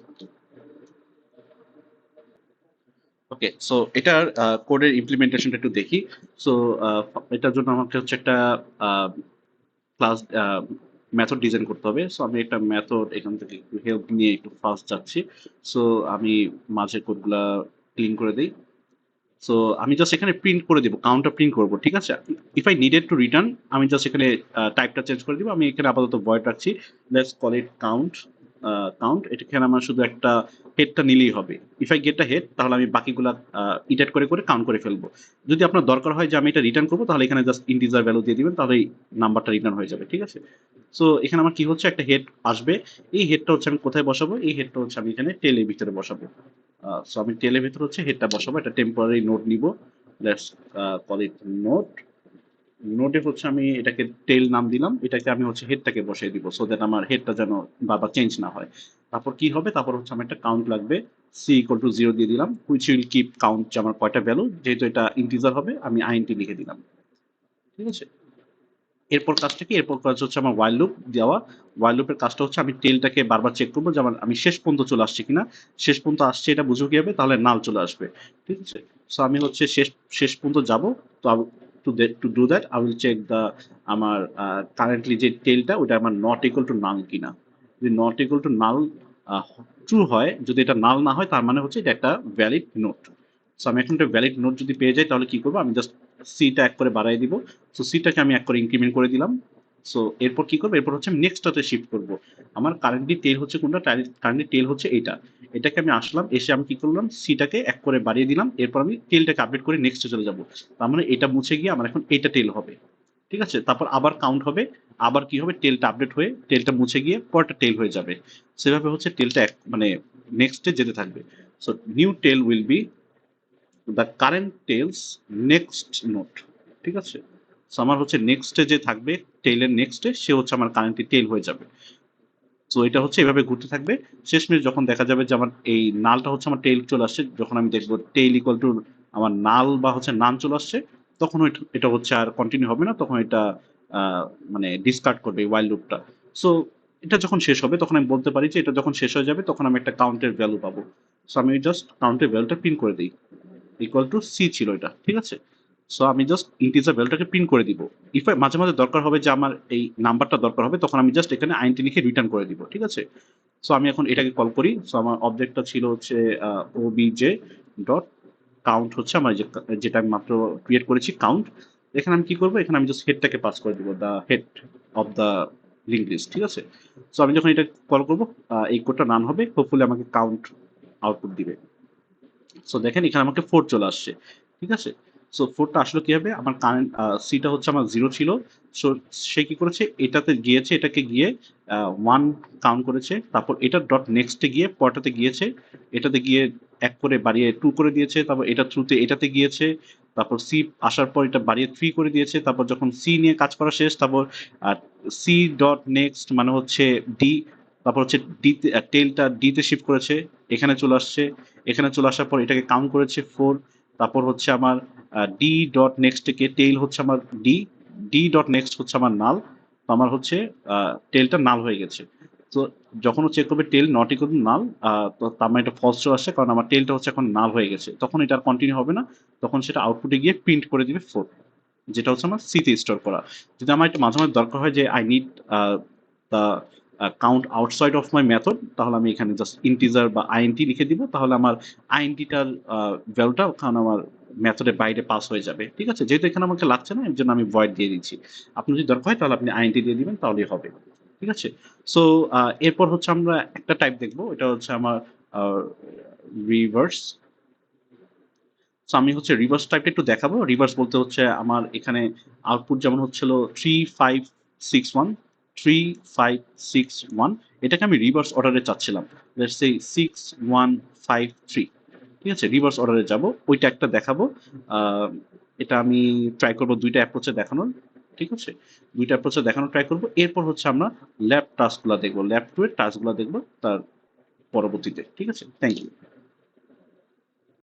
ওকে, সো এটার কোডের ইমপ্লিমেন্টেশনটা একটু দেখি। সো এটার জন্য আমাকে হচ্ছে একটা ক্লাস মেথড ডিজাইন করতে হবে। সো আমি একটা মেথড এখান থেকে একটু হেল্প নিয়ে একটু ফাস্ট যাচ্ছি। সো আমি মাঝে কোডগুলা ক্লিন করে দিই। সো আমি জাস্ট এখানে প্রিন্ট করে দিব, কাউন্টটা প্রিন্ট করব। ঠিক আছে। If I needed to return, আমি জাস্ট এখানে টাইপটা চেঞ্জ করে দিব। আমি এখানে আপাতত ভয়েড রাখছি। Let's call it count. Count, এটা এখানে আমার শুধু একটা হেডটা নিলেই হবে। If I get a head, তাহলে আমি বাকিগুলা ইটারেট করে করে কাউন্ট করে ফেলবো। যদি আপনার দরকার হয় যে আমি এটা রিটার্ন করবো, তাহলে এখানে জাস্ট ইন্টিজার ভ্যালু দিয়ে দিবেন, তাহলে নাম্বারটা রিটার্ন হয়ে যাবে। ঠিক আছে। সো এখানে আমার কি হচ্ছে, একটা হেড আসবে। এই হেডটা হচ্ছে আমি কোথায় বসাবো, এই হেডটা হচ্ছে আমি এখানে টেলের ভিতরে বসাবো। সো আমি টেলের ভিতরে হচ্ছে হেডটা বসাবো, একটা টেম্পোরারি নোট নিব। Let's call it note. নোটে হচ্ছে আমি এটাকে টেল নাম দিলাম, এটাকে আমি হচ্ছে হেডটাকে বসিয়ে দিব, সো দ্যাট আমার হেডটা যেন বারবার চেঞ্জ না হয়। তারপর কি হবে, তারপর হচ্ছে আমার একটা কাউন্ট লাগবে। সি ইকুয়াল টু জিরো দিয়ে দিলাম, হুইচ উইল কিপ কাউন্ট, যে আমার কয়টা ভ্যালু, যেহেতু এটা ইন্টিজার হবে আমি আইএনটি লিখে দিলাম। ঠিক আছে। এরপর কাজটা কি, এরপর কাজ হচ্ছে আমার ওয়াইল লুপ দেওয়া। ওয়াইল লুপের কাজটা হচ্ছে আমি টেলটাকে বারবার চেক করবো যে আমি শেষ পর্যন্ত চলে আসছে কিনা। শেষ পর্যন্ত আসছে এটা বুঝবো কি হবে, তাহলে নাল চলে আসবে। ঠিক আছে। সো আমি হচ্ছে শেষ শেষ পর্যন্ত যাব। তো to do that I will check the আমার কারেন্টলি যে টেলটা ওটা আমার নট ইকুয়াল টু নাল কিনা। যদি not equal to null true হয়, যদি এটা নাল না হয়, তার মানে হচ্ছে এটা একটা ভ্যালিড নোট। সো আমি এখন একটা ভ্যালিড নোট যদি পেয়ে যাই, তাহলে কি করবো, আমি জাস্ট সিটা এক করে বাড়াই দিব। সো সিটাকে আমি এক করে ইনক্রিমেন্ট করে দিলাম। সো এরপর কি করবো, এরপর হচ্ছে আমি নেক্সটটাতে শিফট করবো। আমার কারেন্টলি টেল হচ্ছে কোনটা, কারেন্টলি টেল হচ্ছে এটা। এটাকে আমি আসলাম, এসে আমি কি করলাম, সিটাকে এক করে বাড়িয়ে দিলাম, এরপর আমি টেলটাকে আপডেট করে নেক্সটে চলে যাবো। তার মানে এটা মুছে গিয়ে আমার এখন এটা টেল হবে। ঠিক আছে। তারপর আবার কাউন্ট হবে, আবার কি হবে, টেলটা আপডেট হয়ে টেলটা মুছে গিয়ে পরটা টেল হয়ে যাবে। সেভাবে হচ্ছে টেলটা মানে নেক্সটে যেতে থাকবে। So new tail will be the current tail's next node. ঠিক আছে। সো আমার হচ্ছে নেক্সটে যে থাকবে, টেইলের নেক্সটে সে হচ্ছে আমার কারেন্টলি টেল হয়ে যাবে। সো এটা হচ্ছে এভাবে ঘুরতে থাকবে। শেষমেশ যখন দেখা যাবে যে আমার এই নালটা হচ্ছে আমার টেইল চলে আসছে, যখন আমি দেখবো টেইল ইকুয়াল টু আমার নাল বা হচ্ছে নান চলে আসছে, তখন এটা হচ্ছে আর কন্টিনিউ হবে না, তখন এটা আহ, মানে ডিসকার্ড করবে এই ওয়াইল লুপটা। সো এটা যখন শেষ হবে, তখন আমি বলতে পারি যে এটা যখন শেষ হয়ে যাবে, তখন আমি একটা কাউন্টের ভ্যালু পাবো। সো আমি জাস্ট কাউন্টের ভ্যালুটা প্রিন্ট করে দিই, ইকুয়াল টু সি ছিল এটা। ঠিক আছে। সো আমি জাস্ট ইন্টিজার ভ্যালুটাকে প্রিন্ট করে দিব। ইফ মাঝে মাঝে দরকার হবে যে আমার এই নাম্বারটা দরকার হবে, তখন আমি জাস্ট এখানে আইনটি লিখে রিটার্ন করে দিব। ঠিক আছে। সো আমি এখন এটাকে কল করি। সো আমার অবজেক্টটা ছিল হচ্ছে ওবিজে ডট কাউন্ট, হচ্ছে আমার যেটা আমি মাত্র ক্রিয়েট করেছি কাউন্ট। এখানে আমি কি করবো, এখানে আমি জাস্ট হেডটাকে পাস করে দিব, the head of the link list. ঠিক আছে। সো আমি যখন এটা কল করবো, এই কোডটা রান হবে, হোপফুলি আমাকে কাউন্ট আউটপুট দিবে। সো দেখেন এখানে আমাকে 4 চলে আসছে। ঠিক আছে? সো 4 টা আসলে কি হবে? আমার কারেন্ট সিটা হচ্ছে আমার 0 ছিল। সো সে কি করেছে? এটাতে গিয়েছে, এটাকে গিয়ে 1 কাউন্ট করেছে। তারপর এটার ডট নেক্সট এ গিয়ে পরেরটাতে গিয়েছে। এটাতে গিয়ে 1 করে বাড়িয়ে 2 করে দিয়েছে। তারপর এটা থ্রুতে এটাতে গিয়েছে। তারপর সি আসার পর এটা বাড়িয়ে 3 করে দিয়েছে। তারপর যখন সি নিয়ে কাজ করা শেষ, তারপর সি ডট নেক্সট মানে হচ্ছে ডি, তারপর হচ্ছে ডি তে টেইলটা ডি তে শিফট করেছে। এখানে চলে আসছে। এখানে চলে আসার পর এটাকে কাউন্ট করেছে 4। তারপর হচ্ছে আমার ডি ডট নেক্সট থেকে টেইল হচ্ছে আমার ডি, ডি ডট নেক্সট হচ্ছে আমার নাল। তো আমার হচ্ছে টেইলটা নাল হয়ে গেছে। তো যখন ও চেক করবে টেইল নট ইকুয়াল টু নাল, তো তার মানে এটা ফলস চলে আসছে, কারণ আমার টেইলটা হচ্ছে এখন নাল হয়ে গেছে। তখন এটা আর কন্টিনিউ হবে না। তখন সেটা আউটপুটে গিয়ে প্রিন্ট করে দিবে 4, যেটা হচ্ছে আমার সিতে স্টোর করা। যদি আমার একটা মাঝে মাঝে দরকার হয় যে I need the count outside of my method, তাহলে আমি এখানে জাস্ট ইন্টিজার বা আইএনটি লিখে দিব, তাহলে আমার আইএনটিটার ভ্যালুটা ওখানে আমার মেথডের বাইরে পাস হয়ে যাবে। ঠিক আছে? যেহেতু এখানে আমাকে লাগছে না, এর জন্য আমি ভয়েড দিয়ে দিচ্ছি। আপনি যদি দরকার হয় তাহলে আপনি আইএনটি দিয়ে দিবেন, তাহলেই হবে। ঠিক আছে? সো এরপর হচ্ছে আমরা একটা টাইপ দেখবো, এটা হচ্ছে আমার রিভার্স। সো আমি হচ্ছে রিভার্স টাইপটা একটু দেখাবো। রিভার্স বলতে হচ্ছে আমার এখানে আউটপুট যেমন হচ্ছিল 3561, 3561, এটাকে আমি রিভার্স অর্ডারে চাচ্ছিলাম। Let's say 6153। ঠিক আছে? রিভার্স অর্ডারে যাব, ওইটা একটা দেখাবো। আহ, এটা আমি ট্রাই করবো দুইটা অ্যাপ্রোচে দেখানোর। ঠিক আছে? দুইটা অ্যাপ্রোচে দেখানোর ট্রাই করবো। এরপর হচ্ছে আমরা ল্যাব টাস্কগুলো দেখবো, ল্যাব টু এর টাস্কগুলো দেখবো তার পরবর্তীতে। ঠিক আছে? Thank you.